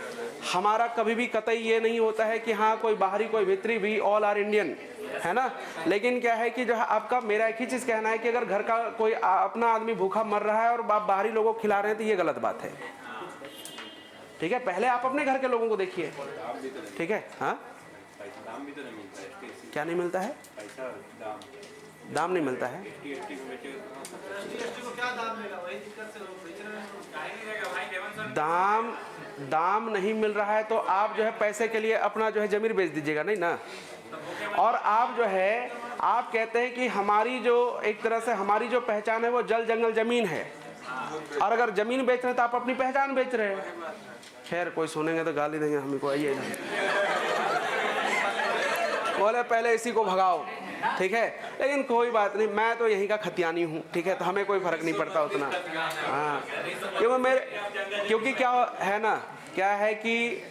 हमारा कभी भी कतई ये नहीं होता है कि हाँ कोई बाहरी कोई भीतरी, वी ऑल आर इंडियन, है ना। लेकिन क्या है कि जो है आपका, मेरा एक ही चीज़ कहना है कि अगर घर का कोई अपना आदमी भूखा मर रहा है और आप बाहरी लोगों को खिला रहे हैं तो ये गलत बात है, ठीक है। पहले आप अपने घर के लोगों को देखिए, ठीक है। हाँ क्या नहीं मिलता है? दाम नहीं मिलता है। दाम नहीं मिल रहा है तो आप जो है पैसे के लिए अपना जो है जमीन बेच दीजिएगा, नहीं ना। और आप जो है आप कहते हैं कि हमारी जो एक तरह से हमारी जो पहचान है वो जल जंगल जमीन है, और अगर जमीन बेच रहे हैं तो आप अपनी पहचान बेच रहे हैं। खैर कोई सुनेंगे तो गाली देंगे हमको, आइए बोले पहले इसी को भगाओ, ठीक है। लेकिन कोई बात नहीं, मैं तो यहीं का खतियानी हूँ, ठीक है, तो हमें कोई फर्क नहीं पड़ता उतना। हाँ क्योंकि क्या है ना, क्या है कि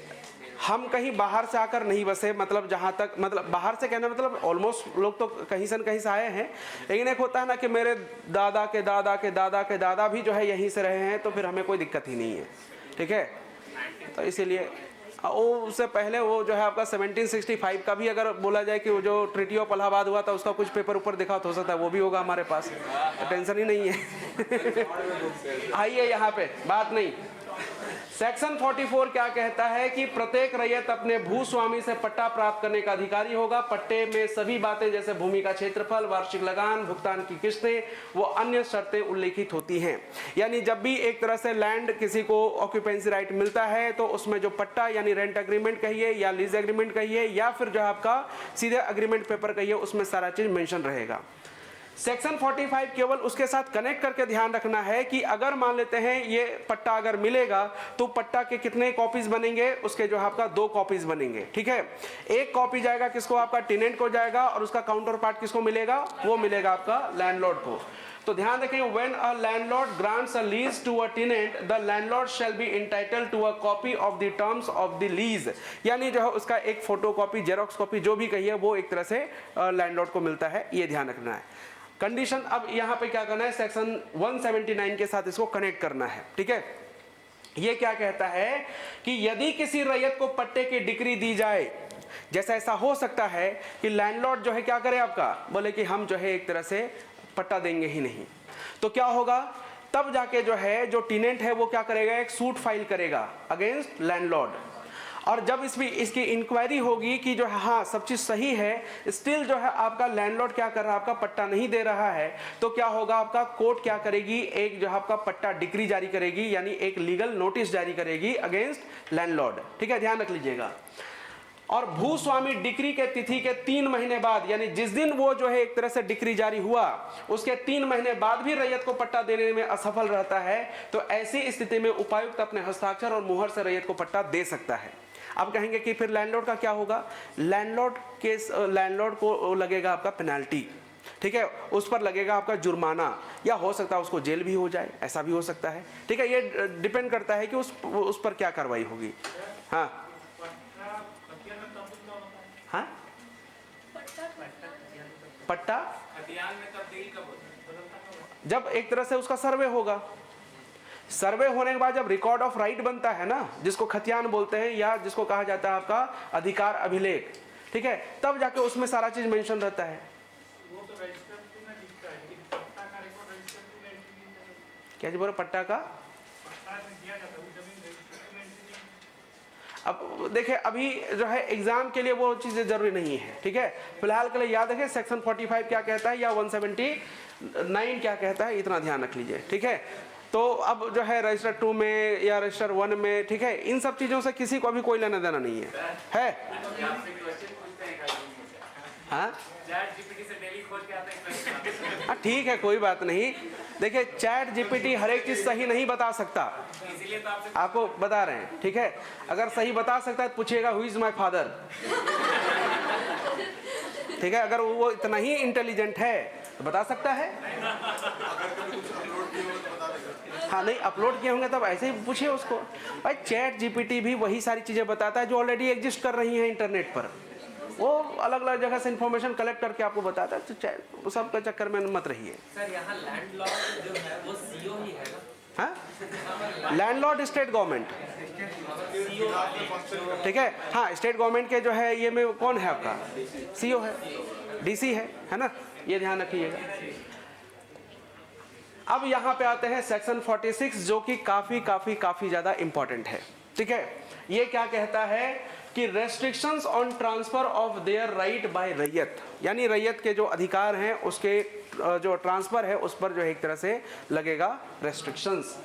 हम कहीं बाहर से आकर नहीं बसे, मतलब जहाँ तक मतलब बाहर से कहना मतलब ऑलमोस्ट लोग तो कहीं से न कहीं से आए हैं, लेकिन एक होता है ना कि मेरे दादा के दादा के दादा के दादा भी जो है यहीं से रहे हैं, तो फिर हमें कोई दिक्कत ही नहीं है, ठीक है। तो इसीलिए उससे पहले वो जो है आपका 1765 का भी अगर बोला जाए कि वो जो ट्रीटी ऑफ इलाहाबाद हुआ था उसका कुछ पेपर ऊपर दिखा तो हो सकता है वो भी होगा हमारे पास, तो टेंशन ही नहीं है। आइए यहाँ पे बात नहीं। सेक्शन 44 क्या कहता है कि प्रत्येक रैयत अपने भूस्वामी से पट्टा प्राप्त करने का अधिकारी होगा। पट्टे में सभी बातें जैसे भूमि का क्षेत्रफल, वार्षिक लगान, भुगतान की किस्तें, वो अन्य शर्तें उल्लेखित होती हैं। यानी जब भी एक तरह से लैंड किसी को ऑक्यूपेंसी राइट मिलता है तो उसमें जो पट्टा यानी रेंट एग्रीमेंट कहिए या लीज एग्रीमेंट कहिए या फिर जो है आपका सीधे एग्रीमेंट पेपर कहिए, उसमें सारा चीज मेंशन रहेगा। सेक्शन 45 केवल उसके साथ कनेक्ट करके ध्यान रखना है कि अगर मान लेते हैं ये पट्टा अगर मिलेगा तो पट्टा के कितने कॉपीज बनेंगे, उसके जो है आपका 2 कॉपीज बनेंगे, ठीक है। एक कॉपी जाएगा किसको, आपका टेनेंट को जाएगा, और उसका काउंटर पार्ट किसको मिलेगा, वो मिलेगा आपका लैंडलॉर्ड को। तो ध्यान रखें, when a landlord grants a lease to a tenant, the landlord shall be entitled to a copy of the terms of the lease. यानी जो है उसका एक फोटो कॉपी, जेरोक्स कॉपी, जो भी कहिए, वो एक तरह से लैंडलॉर्ड को मिलता है, ये ध्यान रखना है। कंडीशन अब यहाँ पे क्या करना है, सेक्शन 179 के साथ इसको कनेक्ट करना है, ठीक है। ये क्या कहता है कि यदि किसी रैयत को पट्टे की डिक्री दी जाए जैसा ऐसा हो सकता है कि लैंडलॉर्ड जो है क्या करे आपका, बोले कि हम जो है एक तरह से पट्टा देंगे ही नहीं, तो क्या होगा, तब जाके जो है जो टेनेंट है वो क्या करेगा, एक सूट फाइल करेगा अगेंस्ट लैंडलॉर्ड। और जब इसकी इंक्वायरी होगी कि जो है हाँ सब चीज़ सही है, स्टिल जो है आपका लैंडलॉर्ड क्या कर रहा है, आपका पट्टा नहीं दे रहा है, तो क्या होगा, आपका कोर्ट क्या करेगी, एक जो है आपका पट्टा डिक्री जारी करेगी, यानी एक लीगल नोटिस जारी करेगी अगेंस्ट लैंडलॉर्ड। ठीक है, ध्यान रख लीजिएगा। और भूस्वामी डिक्री के तिथि के 3 महीने बाद, यानी जिस दिन वो जो है एक तरह से डिक्री जारी हुआ उसके 3 महीने बाद भी रैयत को पट्टा देने में असफल रहता है, तो ऐसी स्थिति में उपायुक्त अपने हस्ताक्षर और मुहर से रैयत को पट्टा दे सकता है। अब कहेंगे कि फिर लैंडलॉर्ड का क्या होगा, लैंडलॉर्ड को लगेगा आपका पेनाल्टी। ठीक है, उस पर लगेगा आपका जुर्माना, या हो सकता है उसको जेल भी हो जाए, ऐसा भी हो सकता है। ठीक है, ये डिपेंड करता है कि उस पर क्या कार्रवाई होगी। हाँ हाँ, पट्टा खतियान में तब्दील कब होता है? जब एक तरह से उसका सर्वे होगा, सर्वे होने के बाद जब रिकॉर्ड ऑफ राइट बनता है ना, जिसको खतियान बोलते हैं या जिसको कहा जाता है आपका अधिकार अभिलेख, ठीक है, तब जाके उसमें सारा चीज मेंशन रहता है। वो तो रजिस्टर में लिखता है, लेकिन पट्टा का रिकॉर्ड रजिस्टर में एंट्री नहीं करेगा। क्या जी बोलो, पट्टा का पट्टा में दिया जाता है, वो जमीन रजिस्टर में एंट्री नहीं। अब देखिए, अभी जो है एग्जाम के लिए वो चीजें जरूरी नहीं है। ठीक है, फिलहाल के लिए याद रखें सेक्शन 45 क्या कहता है या 179 क्या कहता है, इतना ध्यान रख लीजिए। ठीक है, तो अब जो है रजिस्टर 2 में या रजिस्टर 1 में, ठीक है, इन सब चीजों से किसी को अभी कोई लेना देना नहीं है। आपसे क्वेश्चन पूछते हैं खाली। हाँ चैट जीपीटी से डेली खोज के आते हैं क्वेश्चन। हाँ, ठीक है, कोई बात नहीं। देखिए, चैट जीपीटी हर एक चीज सही नहीं बता सकता, इसीलिए तो आपसे आपको बता रहे हैं। ठीक है, अगर सही बता सकता है तो पूछिएगा हु इज माय फादर। ठीक है, अगर वो इतना ही इंटेलिजेंट है तो बता सकता है। हाँ, नहीं अपलोड किए होंगे तब ऐसे ही पूछिए उसको। भाई चैट जीपीटी भी वही सारी चीजें बताता है जो ऑलरेडी एग्जिस्ट कर रही हैं इंटरनेट पर, वो अलग अलग जगह से इंफॉर्मेशन कलेक्ट करके आपको बताता है। तो सब के चक्कर में मत रहिए। सर यहाँ लैंडलॉर्ड जो है वो सीओ ही है ना? हाँ, लैंडलॉर्ड स्टेट गवर्नमेंट। ठीक है, हाँ, स्टेट गवर्नमेंट के जो है ये में कौन है आपका, सीओ है, डीसी है ना, ये ध्यान रखिएगा। अब यहाँ पे आते हैं सेक्शन 46 जो कि काफी ज्यादा इंपॉर्टेंट है। ठीक है, ये क्या कहता है कि restrictions on transfer of their right by raiyat, यानी रैयत के जो अधिकार हैं उसके जो ट्रांसफर है उस पर जो एक तरह से लगेगा रेस्ट्रिक्शंस।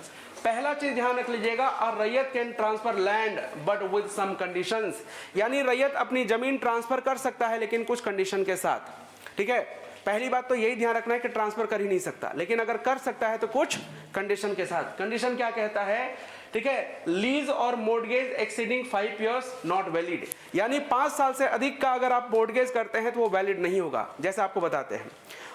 पहला चीज ध्यान रख लीजिएगा, और raiyat can transfer land but with some conditions, यानी रैयत अपनी जमीन ट्रांसफर कर सकता है लेकिन कुछ कंडीशन के साथ। ठीक है, पहली बात तो यही ध्यान रखना है कि ट्रांसफर कर ही नहीं सकता, लेकिन अगर कर सकता है तो कुछ कंडीशन के साथ। कंडीशन क्या कहता है, ठीक है, लीज और mortgage exceeding 5 years not valid, यानी 5 साल से अधिक का अगर आप मोर्टगेज करते हैं तो वो वैलिड नहीं होगा, जैसे आपको बताते हैं।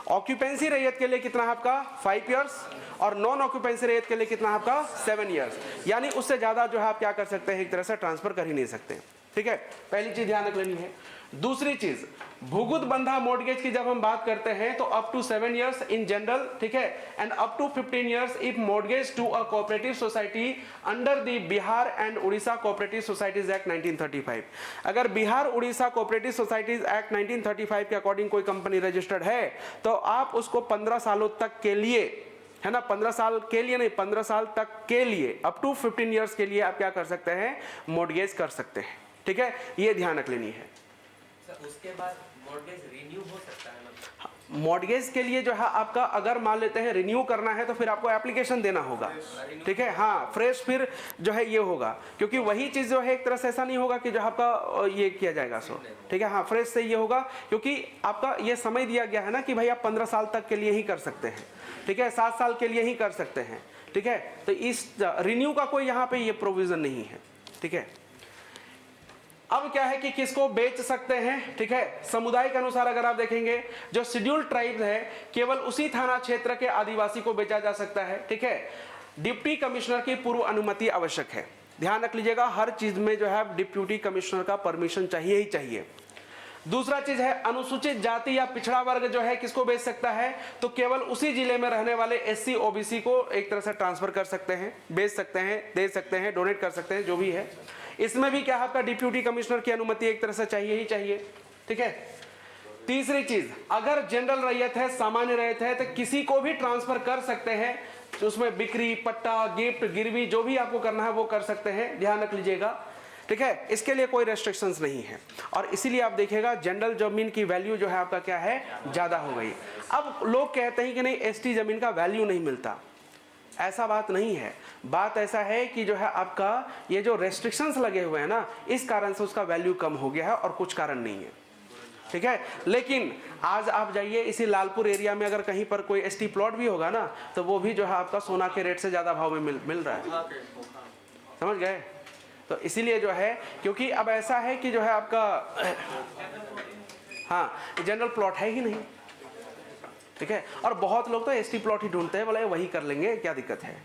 ऑक्यूपेंसी रैयत के लिए कितना है आपका 5 इयर्स, और नॉन ऑक्यूपेंसी रैयत के लिए कितना है आपका 7 इयर्स, यानी उससे ज्यादा जो है आप क्या कर सकते हैं, एक तरह से ट्रांसफर कर ही नहीं सकते। ठीक है, पहली चीज ध्यान रख लेनी है। दूसरी चीज, भुगुत बंधा मोर्टगेज की जब हम बात करते हैं तो up to 7 years in general, ठीक है, and up to 15 years if mortgage to a cooperative society under the Bihar and Orissa cooperative societies act 1935। अगर Bihar Orissa cooperative societies act 1935 के अकॉर्डिंग कोई कंपनी रजिस्टर्ड है तो आप उसको 15 सालों तक के लिए, है ना, 15 साल के लिए नहीं, 15 साल तक के लिए, अप टू 15 इयर्स के लिए आप क्या कर सकते हैं, मोर्टगेज कर सकते हैं। ठीक है, ये ध्यान रख लेनी है। उसके बाद मॉर्गेज रिन्यू हो सकता है ना? मॉर्गेज के लिए जो है आपका अगर मान लेते हैं रिन्यू करना है तो फिर आपको एप्लीकेशन देना होगा। ठीक है, हाँ, फ्रेश फिर जो है ये होगा, क्योंकि वही चीज जो है एक तरह से ऐसा नहीं होगा कि जो आपका ये किया जाएगा सो। ठीक है, हाँ, फ्रेश से ये होगा क्योंकि आपका ये समय दिया गया है ना कि भाई आप 15 साल तक के लिए ही कर सकते हैं। ठीक है, 7 साल के लिए ही कर सकते हैं। ठीक है, तो इस रिन्यू का कोई यहाँ पे ये प्रोविजन नहीं है। ठीक है, अब क्या है कि किसको बेच सकते हैं। ठीक है, समुदाय के अनुसार अगर आप देखेंगे जो शेड्यूल्ड ट्राइब्स है केवल उसी थाना क्षेत्र के आदिवासी को बेचा जा सकता है। ठीक है, डिप्टी कमिश्नर की पूर्व अनुमति आवश्यक है। ध्यान रख लीजिएगा, हर चीज में जो है डिप्टी कमिश्नर का परमिशन चाहिए ही चाहिए। दूसरा चीज है अनुसूचित जाति या पिछड़ा वर्ग जो है किसको बेच सकता है, तो केवल उसी जिले में रहने वाले SC OBC को एक तरह से ट्रांसफर कर सकते हैं, बेच सकते हैं, दे सकते हैं, डोनेट कर सकते हैं, जो भी है। इसमें भी क्या आपका डिप्यूटी कमिश्नर की अनुमति एक तरह से चाहिए ही चाहिए, ठीक है। तीसरी चीज, अगर जनरल रैयत है, सामान्य रैयत है, तो किसी को भी ट्रांसफर कर सकते हैं, तो उसमें बिक्री, पट्टा, गिफ्ट, गिरवी जो भी आपको करना है वो कर सकते हैं, ध्यान रख लीजिएगा, ठीक है। इसके लिए कोई रेस्ट्रिक्शंस नहीं है और इसीलिए आप देखिएगा जनरल जमीन की वैल्यू जो है आपका क्या है, ज्यादा हो गई। अब लोग कहते हैं कि नहीं एसटी जमीन का वैल्यू नहीं मिलता, ऐसा बात नहीं है। बात ऐसा है कि जो है आपका ये जो रेस्ट्रिक्शंस लगे हुए हैं ना, इस कारण से उसका वैल्यू कम हो गया है और कुछ कारण नहीं है, ठीक है। लेकिन आज आप जाइए इसी लालपुर एरिया में अगर कहीं पर कोई एसटी प्लॉट भी होगा ना, तो वो भी जो है आपका सोना के रेट से ज्यादा भाव में मिल रहा है, समझ गए। तो इसीलिए जो है, क्योंकि अब ऐसा है कि जो है आपका हाँ जनरल प्लॉट है ही नहीं, ठीक है। और बहुत लोग तो एसटी प्लॉट ही ढूंढते हैं, बोले वही कर लेंगे, क्या दिक्कत है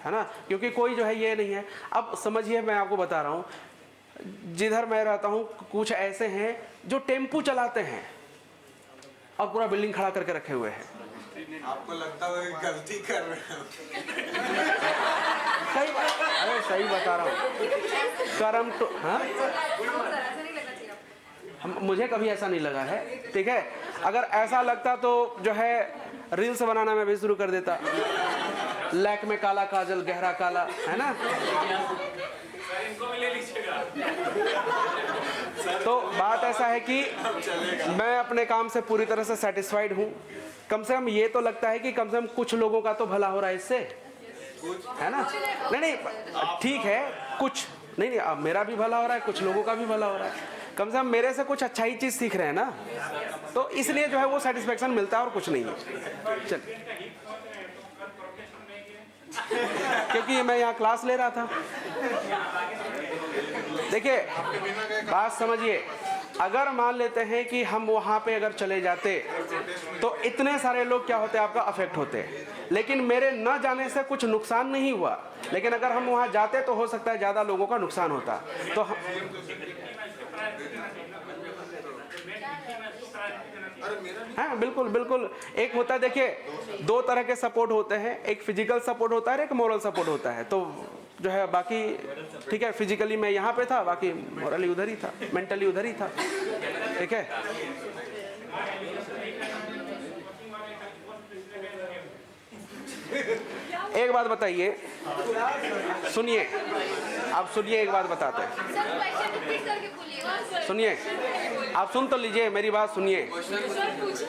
ना, क्योंकि कोई जो है ये नहीं है। अब समझिए मैं आपको बता रहा हूँ, जिधर मैं रहता हूँ कुछ ऐसे हैं जो टेम्पू चलाते हैं और पूरा बिल्डिंग खड़ा करके रखे हुए हैं। आपको लगता है गलती कर रहे हो? सही, अरे सही बता रहा हूँ, कर्म तो हाँ, मुझे कभी ऐसा नहीं लगा है, ठीक है। अगर ऐसा लगता तो जो है रील्स बनाना मैं भी शुरू कर देता, लैक में काला काजल गहरा काला, है ना। इनको भी ले लीजिएगा। तो बात ऐसा है कि मैं अपने काम से पूरी तरह से सेटिस्फाइड हूँ। कम से कम ये तो लगता है कि कम से कम कुछ लोगों का तो भला हो रहा है इससे, है ना। नहीं ठीक है, कुछ नहीं अब मेरा भी भला हो रहा है, कुछ लोगों का भी भला हो रहा है, कम से कम मेरे से कुछ अच्छा ही चीज सीख रहे हैं ना, तो इसलिए जो है वो सेटिस्फेक्शन मिलता है और कुछ नहीं है। चल क्योंकि मैं यहाँ क्लास ले रहा था। देखिए बात समझिए, अगर मान लेते हैं कि हम वहाँ पे अगर चले जाते तो इतने सारे लोग क्या होते आपका अफेक्ट होते, लेकिन मेरे न जाने से कुछ नुकसान नहीं हुआ, लेकिन अगर हम वहाँ जाते तो हो सकता है ज़्यादा लोगों का नुकसान होता। तो हाँ बिल्कुल बिल्कुल, एक होता है, देखिए दो तरह के सपोर्ट होते हैं, एक फिजिकल सपोर्ट होता है, एक मोरल सपोर्ट होता है। तो जो है बाकी ठीक है, फिजिकली मैं यहाँ पे था, बाकी मोरली उधर ही था, मेंटली उधर ही था, ठीक है। एक बात बताइए, सुनिए, आप सुनिए, एक बात बताते हैं, सुनिए, आप सुन तो लीजिए, मेरी बात सुनिए,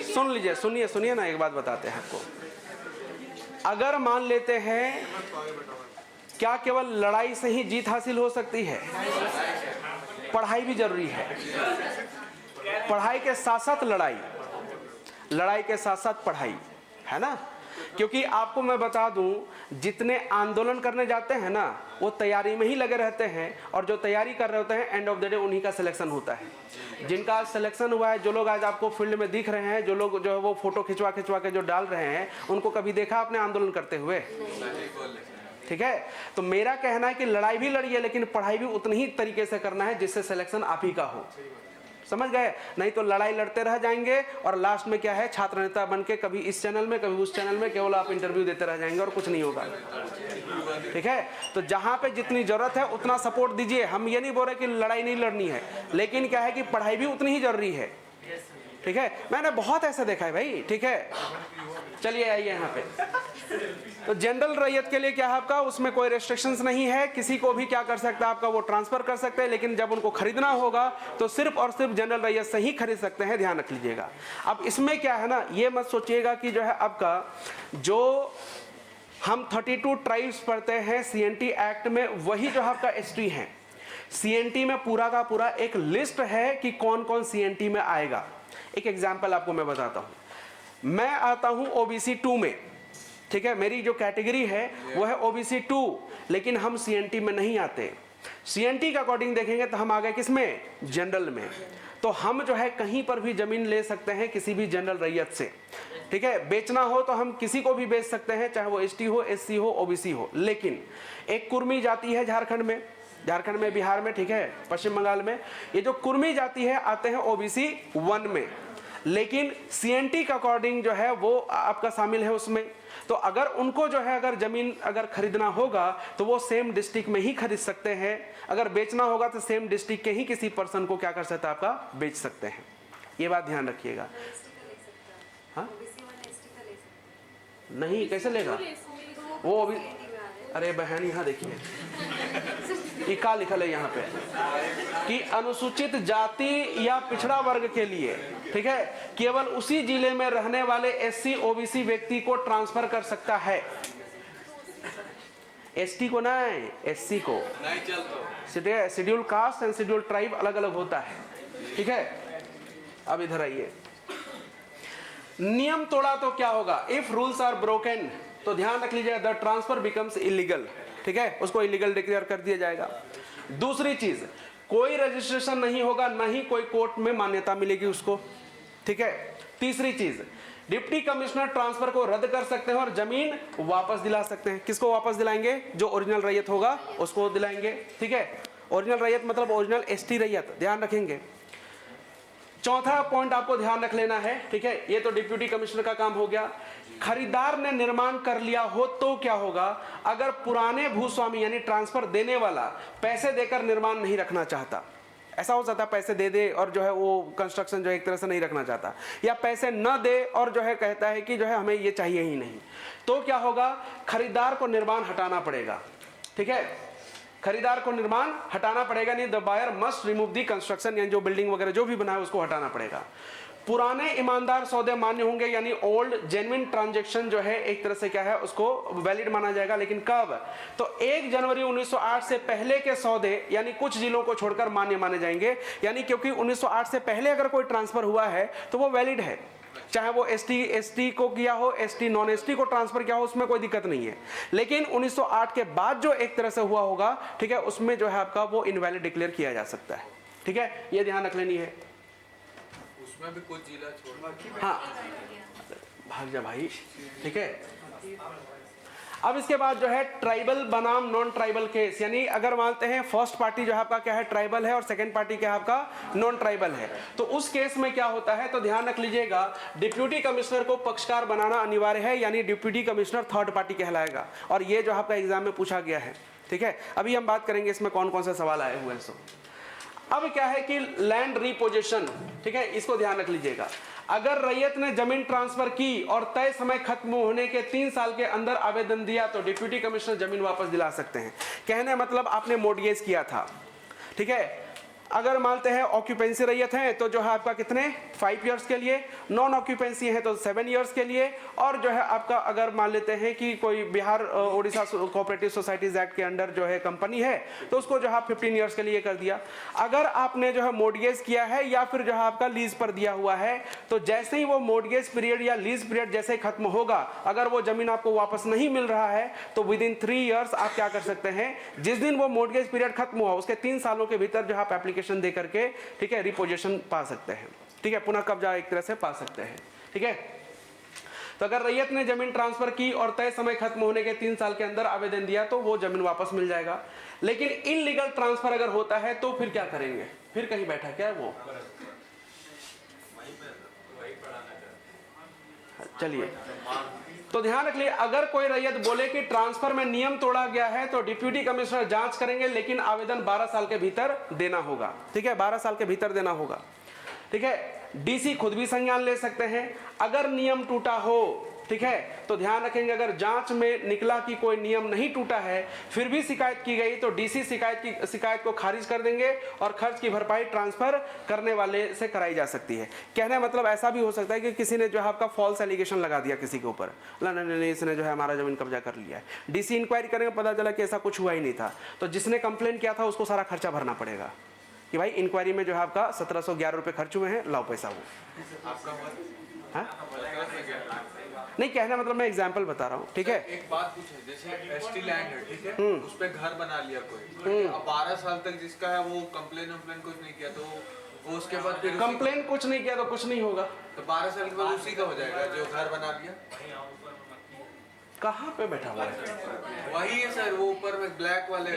सुन लीजिए, सुनिए सुनिए ना, एक बात बताते हैं आपको। अगर मान लेते हैं, क्या केवल लड़ाई से ही जीत हासिल हो सकती है? पढ़ाई भी जरूरी है, पढ़ाई के साथ साथ लड़ाई, लड़ाई के साथ साथ पढ़ाई, है ना। क्योंकि आपको मैं बता दूं, जितने आंदोलन करने जाते हैं ना, वो तैयारी में ही लगे रहते हैं, और जो तैयारी कर रहे होते हैं एंड ऑफ द डे उन्हीं का सिलेक्शन होता है। जिनका आज सिलेक्शन हुआ है, जो लोग आज आपको फील्ड में दिख रहे हैं, जो लोग जो है वो फोटो खिंचवा खिंचवा के जो डाल रहे हैं, उनको कभी देखा आपने आंदोलन करते हुए? ठीक है। तो मेरा कहना है कि लड़ाई भी लड़िए, लेकिन पढ़ाई भी उतनी ही तरीके से करना है जिससे सिलेक्शन आप ही का हो, समझ गए। नहीं तो लड़ाई लड़ते रह जाएंगे और लास्ट में क्या है, छात्र नेता बन के कभी इस चैनल में कभी उस चैनल में केवल आप इंटरव्यू देते रह जाएंगे और कुछ नहीं होगा, ठीक है। तो जहां पे जितनी जरूरत है उतना सपोर्ट दीजिए। हम ये नहीं बोल रहे कि लड़ाई नहीं लड़नी है, लेकिन क्या है कि पढ़ाई भी उतनी ही जरूरी है, ठीक है। मैंने बहुत ऐसा देखा है भाई, ठीक है। चलिए आइए यहाँ पे। तो जनरल रैयत के लिए क्या है आपका, उसमें कोई रेस्ट्रिक्शंस नहीं है, किसी को भी क्या कर सकता है आपका, वो ट्रांसफर कर सकते हैं, लेकिन जब उनको खरीदना होगा तो सिर्फ और सिर्फ जनरल रैयत से ही खरीद सकते हैं, ध्यान रख लीजिएगा। अब इसमें क्या है ना, ये मत सोचिएगा कि जो है आपका जो हम 32 ट्राइब्स पढ़ते हैं सीएनटी एक्ट में, वही जो है आपका एसटी है। सीएनटी में पूरा का पूरा एक लिस्ट है कि कौन कौन सीएनटी में आएगा। एक एग्जाम्पल आपको मैं बताता हूं, मैं आता हूं ओबीसी 2 में, ठीक है। मेरी जो कैटेगरी है वो है ओबीसी 2, लेकिन हम सीएनटी में नहीं आते। सीएनटी के अकॉर्डिंग देखेंगे तो हम आ गए किसमें, जनरल में। तो हम जो है कहीं पर भी जमीन ले सकते हैं किसी भी जनरल रैयत से, ठीक है। बेचना हो तो हम किसी को भी बेच सकते हैं, चाहे वो एसटी हो, एससी हो, ओबीसी हो। लेकिन एक कुर्मी जाति है झारखंड में, बिहार में, ठीक है, पश्चिम बंगाल में, ये जो कुर्मी जाति है आते हैं ओबीसी 1 में, लेकिन सीएनटी के अकॉर्डिंग जो है वो आपका शामिल है उसमें। तो अगर उनको जो है अगर जमीन अगर खरीदना होगा तो वो सेम डिस्ट्रिक्ट में ही खरीद सकते हैं, अगर बेचना होगा तो सेम डिस्ट्रिक्ट के ही किसी पर्सन को क्या कर सकता है आपका बेच सकते हैं। ये बात ध्यान रखिएगा। हाँ नहीं कैसे लेगा वो अभी, अरे बहन यहाँ देखिए ये क्या लिखा है यहाँ पे कि अनुसूचित जाति या पिछड़ा वर्ग के लिए, ठीक है, केवल उसी जिले में रहने वाले एससी ओबीसी व्यक्ति को ट्रांसफर कर सकता है। एसटी को नहीं, एससी को नहीं चलता। Schedule caste and schedule tribe अलग अलग होता है, ठीक है। अब इधर आइए, नियम तोड़ा तो क्या होगा, इफ रूल्स आर ब्रोकन तो ध्यान रख लीजिएगा द ट्रांसफर बिकम्स इलीगल, ठीक है, उसको इलीगल डिक्लेयर कर दिया जाएगा। दूसरी चीज, कोई रजिस्ट्रेशन नहीं होगा, ना ही कोई कोर्ट में मान्यता मिलेगी उसको, ठीक है। तीसरी चीज, डिप्टी कमिश्नर ट्रांसफर को रद्द कर सकते हैं और जमीन वापस दिला सकते हैं। किसको वापस दिलाएंगे, जो ओरिजिनल रैयत होगा उसको दिलाएंगे, ठीक है। ओरिजिनल रैयत मतलब ओरिजिनल एसटी रैयत, ध्यान रखेंगे। चौथा पॉइंट आपको ध्यान रख लेना है, ठीक है, ये तो डिप्टी कमिश्नर का काम हो गया। खरीदार ने निर्माण कर लिया हो तो क्या होगा, अगर पुराने भूस्वामी यानी ट्रांसफर देने वाला पैसे देकर निर्माण नहीं रखना चाहता, ऐसा हो सकता है पैसे दे दे और जो है वो कंस्ट्रक्शन जो है एक तरह से नहीं रखना चाहता, या पैसे न दे और जो है कहता है कि जो है हमें ये चाहिए ही नहीं, तो क्या होगा, खरीदार को निर्माण हटाना पड़ेगा, ठीक है, खरीदार को निर्माण हटाना पड़ेगा। नहीं, the buyer must remove the construction, यानी जो बिल्डिंग वगैरह जो भी बना है उसको हटाना पड़ेगा। पुराने ईमानदार सौदे मान्य होंगे, यानी ओल्ड जेन्युइन ट्रांजैक्शन जो है एक तरह से क्या है उसको वैलिड माना जाएगा, लेकिन कब, तो 1 जनवरी 1908 से पहले के सौदे यानी कुछ जिलों को छोड़कर मान्य माने जाएंगे, यानी क्योंकि 1908 से पहले अगर कोई ट्रांसफर हुआ है तो वो वैलिड है, चाहे वो एसटी को किया हो, एसटी नॉन एसटी को ट्रांसफर किया हो, उसमें कोई दिक्कत नहीं है। लेकिन 1908 के बाद जो एक तरह से हुआ होगा, ठीक है, उसमें जो है आपका वो इनवैलिड डिक्लेयर किया जा सकता है, ठीक है, ये ध्यान रख लेनी है। उसमें भी कुछ जिला छोड़, हाँ भाग जा भाई, ठीक है। अब इसके बाद जो है ट्राइबल बनाम नॉन ट्राइबल केस, यानी अगर मानते हैं फर्स्ट पार्टी जो है आपका क्या है ट्राइबल है और सेकंड पार्टी क्या है आपका नॉन ट्राइबल है, तो उस केस में क्या होता है, तो ध्यान रख लीजिएगा डिप्यूटी कमिश्नर को पक्षकार बनाना अनिवार्य है, यानी डिप्यूटी कमिश्नर थर्ड पार्टी कहलाएगा, और ये जो आपका एग्जाम में पूछा गया है, ठीक है। अभी हम बात करेंगे इसमें कौन कौन से सवाल आए हुए हैं। सो अब क्या है कि लैंड रिपोजिशन, ठीक है, इसको ध्यान रख लीजिएगा। अगर रैयत ने जमीन ट्रांसफर की और तय समय खत्म होने के 3 साल के अंदर आवेदन दिया तो डिप्यूटी कमिश्नर जमीन वापस दिला सकते हैं। कहने मतलब आपने मोर्टगेज किया था, ठीक है, अगर मानते हैं ऑक्यूपेंसी रैयत है तो जो है आपका कितने 5 इयर्स के लिए, नॉन ऑक्यूपेंसी है तो 7 इयर्स के लिए, और जो है आपका अगर मान लेते हैं कि कोई Bihar Orissa cooperative societies act के अंडर जो है कंपनी है तो उसको जो है 15 इयर्स के लिए कर दिया। अगर आपने जो है मोर्टगेज किया है या फिर जो है आपका लीज पर दिया हुआ है, तो जैसे ही वो मोर्टगेज पीरियड या लीज पीरियड जैसे ही खत्म होगा, अगर वो जमीन आपको वापस नहीं मिल रहा है तो विद इन 3 इयर्स आप क्या कर सकते हैं, जिस दिन वो मोर्टगेज पीरियड खत्म हुआ उसके 3 सालों के भीतर जो आप एप्लीकेशन दे करके, ठीक है, रिपोजिशन पा सकते हैं, ठीक है, पुनः कब्जा एक तरह से पा सकते हैं, ठीक है। तो अगर रैयत ने जमीन ट्रांसफर की और तय समय खत्म होने के 3 साल के अंदर आवेदन दिया तो वो जमीन वापस मिल जाएगा। लेकिन इनलीगल ट्रांसफर अगर होता है तो फिर क्या करेंगे, फिर कहीं बैठा क्या वो, चलिए तो ध्यान रख लिए, अगर कोई रैयत बोले कि ट्रांसफर में नियम तोड़ा गया है तो डिप्यूटी कमिश्नर जांच करेंगे, लेकिन आवेदन 12 साल के भीतर देना होगा, ठीक है, 12 साल के भीतर देना होगा, ठीक है। डीसी खुद भी संज्ञान ले सकते हैं अगर नियम टूटा हो, ठीक है, तो ध्यान रखेंगे अगर जांच में निकला कि कोई नियम नहीं टूटा है फिर भी शिकायत की गई तो डीसी शिकायत को खारिज कर देंगे और खर्च की भरपाई ट्रांसफर करने वाले से कराई जा सकती है। कहने मतलब ऐसा भी हो सकता है कि किसी ने जो है आपका फॉल्स एलिगेशन लगा दिया किसी के ऊपर, नहीं इसने जो है हमारा जमीन कब्जा कर लिया है, डीसी इंक्वायरी करेंगे पता चला कि ऐसा कुछ हुआ ही नहीं था, तो जिसने कंप्लेन किया था उसको सारा खर्चा भरना पड़ेगा कि भाई इंक्वायरी में जो है आपका 1711 रुपये खर्च हुए हैं, लाओ पैसा वो। नहीं कहना मतलब मैं एग्जांपल बता रहा हूँ, ठीक है। एक बात पूछे, जैसे एसटी लैंड है, ठीक है, उस पे घर बना लिया कोई, अब 12 साल तक जिसका है वो कंप्लेन कुछ नहीं किया तो वो उसके बाद फिर कंप्लेन कुछ नहीं किया तो कुछ नहीं होगा, तो 12 साल के बाद उसी का हो जाएगा जो घर बना लिया। कहाँ पे बैठा हुआ है, वही है सर, वो ऊपर में ब्लैक वाले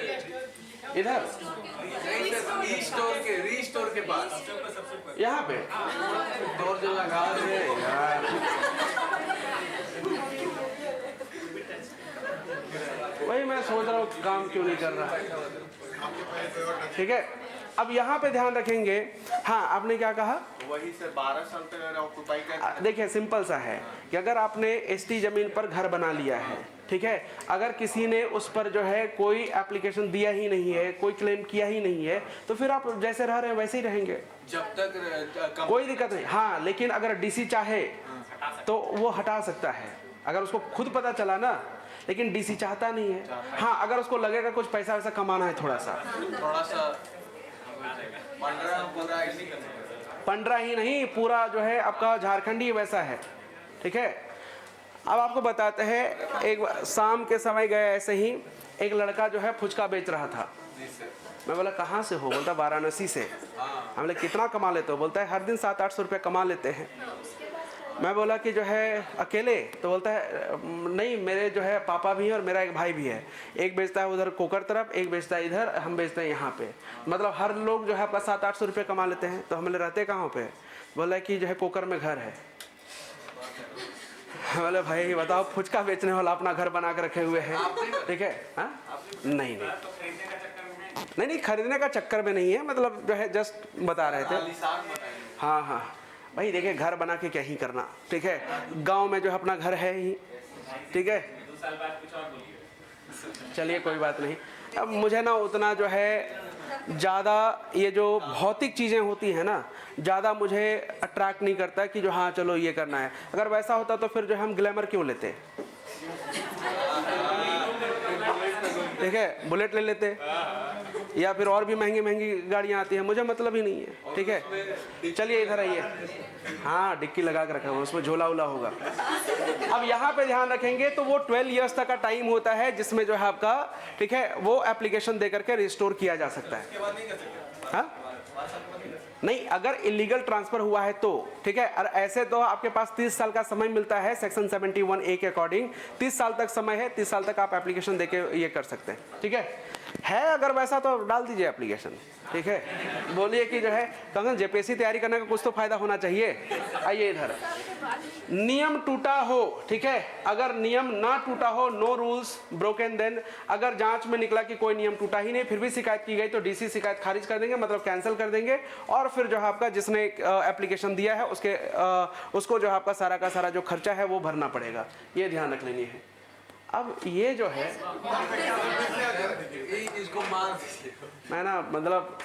इधर नहीं सर, रीस्टोर के पास यहाँ पे दौर जो लगा है यार। मैं सोच रहा हूँ काम क्यों नहीं कर रहा। ठीक है, अब यहाँ पे ध्यान रखेंगे। हाँ, आपने क्या कहा? वही से 12 साल तक अगर ऑक्यूपाई कर, देखिए सिंपल सा है कि अगर आपने एसटी जमीन पर घर बना लिया है, ठीक है, अगर किसी ने उस पर जो है कोई एप्लीकेशन दिया ही नहीं है, कोई क्लेम किया ही नहीं है, तो फिर आप जैसे रह रहे हैं वैसे ही रहेंगे, जब तक कोई दिक्कत नहीं। हाँ, लेकिन अगर डीसी चाहे तो वो हटा सकता है, अगर उसको खुद पता चला ना, लेकिन डीसी चाहता नहीं है। हाँ, अगर उसको लगेगा कुछ पैसा वैसा कमाना है थोड़ा सा 15 ही नहीं, पूरा जो है आपका झारखंड ही वैसा है। ठीक है, अब आपको बताते हैं, एक शाम के समय गए ऐसे ही, एक लड़का जो है फुचका बेच रहा था। मैं बोला कहाँ से हो? बोलता वाराणसी से। हम बोले कितना कमा लेते हो? बोलता है हर दिन 700-800 रुपये कमा लेते हैं। मैं बोला कि जो है अकेले? तो बोलता है नहीं, मेरे जो है पापा भी हैं और मेरा एक भाई भी है, एक बेचता है उधर कोकर तरफ, एक बेचता है इधर, हम बेचते हैं यहाँ पे। मतलब हर लोग जो है आपका 700-800 रुपये कमा लेते हैं। तो हम लोग रहते कहाँ पे? बोला कि जो है कोकर में घर है। बोले भाई बताओ, फुचका बेचने वाला अपना घर बना के रखे हुए हैं। ठीक है, हाँ नहीं नहीं, खरीदने का चक्कर में नहीं है, मतलब जो है जस्ट बता रहे थे। हाँ हाँ भाई, देखिए घर बना के क्या ही करना। ठीक है, गांव में जो है अपना घर है ही। ठीक है, 2 साल बाद कुछ और बोलिए। चलिए कोई बात नहीं। अब मुझे ना उतना जो है ज़्यादा ये जो भौतिक चीज़ें होती हैं ना, ज़्यादा मुझे अट्रैक्ट नहीं करता कि जो हाँ चलो ये करना है। अगर वैसा होता तो फिर जो हम ग्लैमर क्यों लेते? ठीक है, बुलेट ले लेते, या फिर और भी महंगी महंगी गाड़ियाँ आती हैं, मुझे मतलब ही नहीं है। ठीक है, चलिए इधर आइए। हाँ, डिक्की लगा के रखा हुआ, उसमें झोला उला होगा। अब यहाँ पे ध्यान रखेंगे तो वो 12 इयर्स तक का टाइम होता है जिसमें जो है आपका, ठीक है, वो एप्लीकेशन दे करके रिस्टोर किया जा सकता है। हाँ नहीं, अगर इलीगल ट्रांसफर हुआ है तो ठीक है। और ऐसे तो आपके पास 30 साल का समय मिलता है सेक्शन 71A के अकॉर्डिंग। 30 साल तक समय है, 30 साल तक आप एप्लीकेशन देके ये कर सकते हैं। ठीक है अगर वैसा तो डाल दीजिए एप्लीकेशन। ठीक है, बोलिए कि जो है कंगन जेपीएससी तैयारी करने का कुछ तो फायदा होना चाहिए। आइए इधर, नियम टूटा हो, ठीक है, अगर नियम ना टूटा हो, नो रूल्स ब्रोकन, देन अगर जांच में निकला कि कोई नियम टूटा ही नहीं, फिर भी शिकायत की गई तो डीसी शिकायत खारिज कर देंगे, मतलब कैंसिल कर देंगे। और फिर जो है आपका जिसने एप्लीकेशन दिया है उसको जो है आपका सारा का सारा जो खर्चा है वो भरना पड़ेगा। ये ध्यान रख लेनी है। अब ये जो है इसको मार, मैं ना मतलब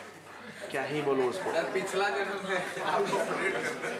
क्या ही बोलूं उसको। पिछला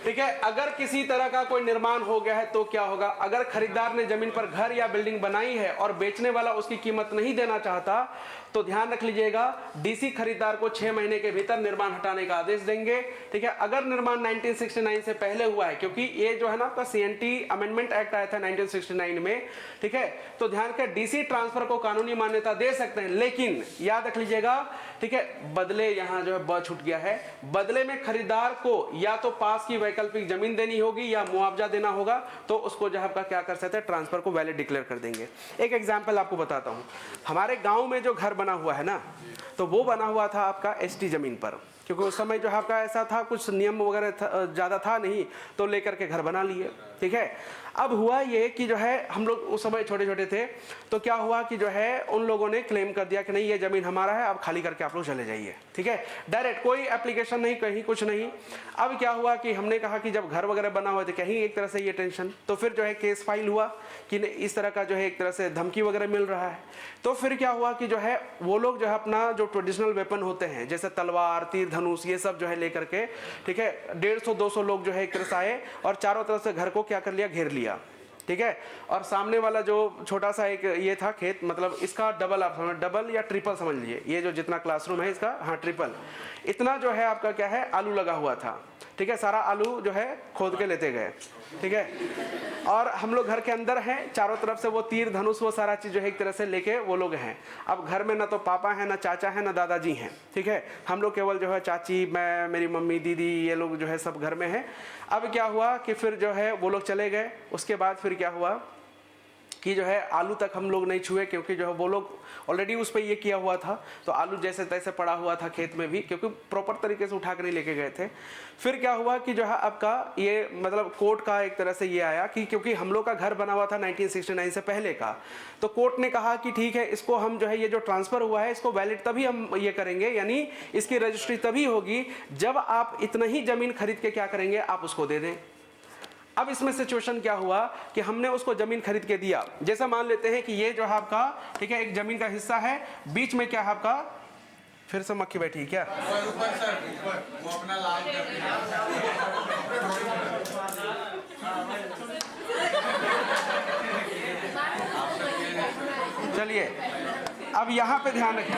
ठीक है, अगर किसी तरह का कोई निर्माण हो गया है तो क्या होगा? अगर खरीदार ने जमीन पर घर या बिल्डिंग बनाई है और बेचने वाला उसकी कीमत नहीं देना चाहता तो ध्यान रख लीजिएगा, डीसी खरीदार को 6 महीने के भीतर निर्माण हटाने का आदेश देंगे। ठीक है, अगर निर्माण 1969 से पहले हुआ है, क्योंकि ये जो है ना आपका सीएनटी अमेंडमेंट एक्ट आया था 1969 में। ठीक है, तो ध्यान कर डीसी ट्रांसफर को कानूनी मान्यता दे सकते हैं, लेकिन याद रख लीजिएगा, ठीक है, बदले यहाँ जो है ब छूट गया है, बदले में खरीदार को या तो पास की वैकल्पिक जमीन देनी होगी या मुआवजा देना होगा। तो उसको जो है आपका क्या कर सकते हैं, ट्रांसफर को वैलिड डिक्लेयर कर देंगे। एक एग्जांपल आपको बताता हूँ, हमारे गांव में जो घर बना हुआ है ना, तो वो बना हुआ था आपका एसटी जमीन पर, क्योंकि उस समय जो है आपका ऐसा था, कुछ नियम वगैरह ज़्यादा था नहीं, तो लेकर के घर बना लिए। ठीक है, अब हुआ ये कि जो है हम लोग उस समय छोटे छोटे थे, तो क्या हुआ कि जो है उन लोगों ने क्लेम कर दिया कि नहीं ये ज़मीन हमारा है, अब खाली करके आप लोग चले जाइए। ठीक है, डायरेक्ट कोई एप्लीकेशन नहीं, कहीं कुछ नहीं। अब क्या हुआ कि हमने कहा कि जब घर वगैरह बना हुआ तो कहीं एक तरह से ये टेंशन, तो फिर जो है केस फाइल हुआ कि इस तरह का जो है एक तरह से धमकी वगैरह मिल रहा है। तो फिर क्या हुआ कि जो है वो लोग जो है अपना जो ट्रेडिशनल वेपन होते हैं जैसे तलवार, तीर धनुष, ये सब जो है लेकर के, ठीक है, 150-200 लोग जो है एक तरह से आए और चारों तरफ से घर को क्या कर लिया, घेर लिया। ठीक है, और सामने वाला जो छोटा सा एक ये था खेत, मतलब इसका डबल आप समझ, डबल या ट्रिपल समझ लीजिए, ये जो जितना क्लासरूम है इसका, हाँ ट्रिपल, इतना जो है आपका क्या है आलू लगा हुआ था। ठीक है, सारा आलू जो है खोद के लेते गए। ठीक है, और हम लोग घर के अंदर हैं, चारों तरफ से वो तीर धनुष वो सारा चीज़ जो है एक तरह से लेके वो लोग हैं। अब घर में ना तो पापा हैं, ना चाचा हैं, ना दादाजी हैं। ठीक है, हम लोग केवल जो है चाची, मैं, मेरी मम्मी, दीदी, ये लोग जो है सब घर में हैं। अब क्या हुआ कि फिर जो है वो लोग चले गए। उसके बाद फिर क्या हुआ कि जो है आलू तक हम लोग नहीं छुए, क्योंकि जो है वो लोग ऑलरेडी उस पर ये किया हुआ था, तो आलू जैसे तैसे पड़ा हुआ था खेत में भी, क्योंकि प्रॉपर तरीके से उठा कर नहीं लेके गए थे। फिर क्या हुआ कि जो है आपका ये मतलब कोर्ट का एक तरह से ये आया कि क्योंकि हम लोग का घर बना हुआ था 1969 से पहले का, तो कोर्ट ने कहा कि ठीक है, इसको हम जो है ये जो ट्रांसफ़र हुआ है इसको वैलिड तभी हम ये करेंगे, यानी इसकी रजिस्ट्री तभी होगी जब आप इतना ही ज़मीन खरीद के क्या करेंगे, आप उसको दे दें। अब इसमें सिचुएशन क्या हुआ कि हमने उसको ज़मीन खरीद के दिया, जैसा मान लेते हैं कि ये जो है आपका ठीक है एक ज़मीन का हिस्सा है, बीच में क्या है आपका, फिर से मक्खी बैठी है क्या, ऊपर सर ऊपर वो अपना लाल चलिए अब यहाँ पे ध्यान रखें,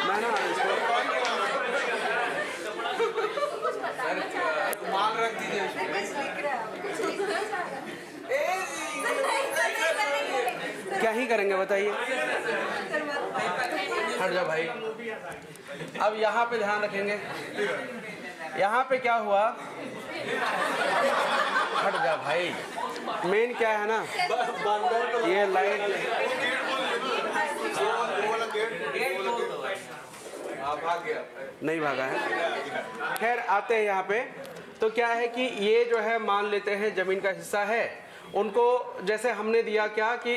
मैं ना माल रख दीजिए क्या ही करेंगे बताइए, हट जा भाई। अब यहाँ पे ध्यान रखेंगे, यहाँ पे क्या हुआ, हट जा भाई, मेन क्या है ना, ये लाइट भाग गया नहीं भागा है। खैर आते हैं यहाँ पे, तो क्या है कि ये जो है मान लेते हैं ज़मीन का हिस्सा है, उनको जैसे हमने दिया क्या कि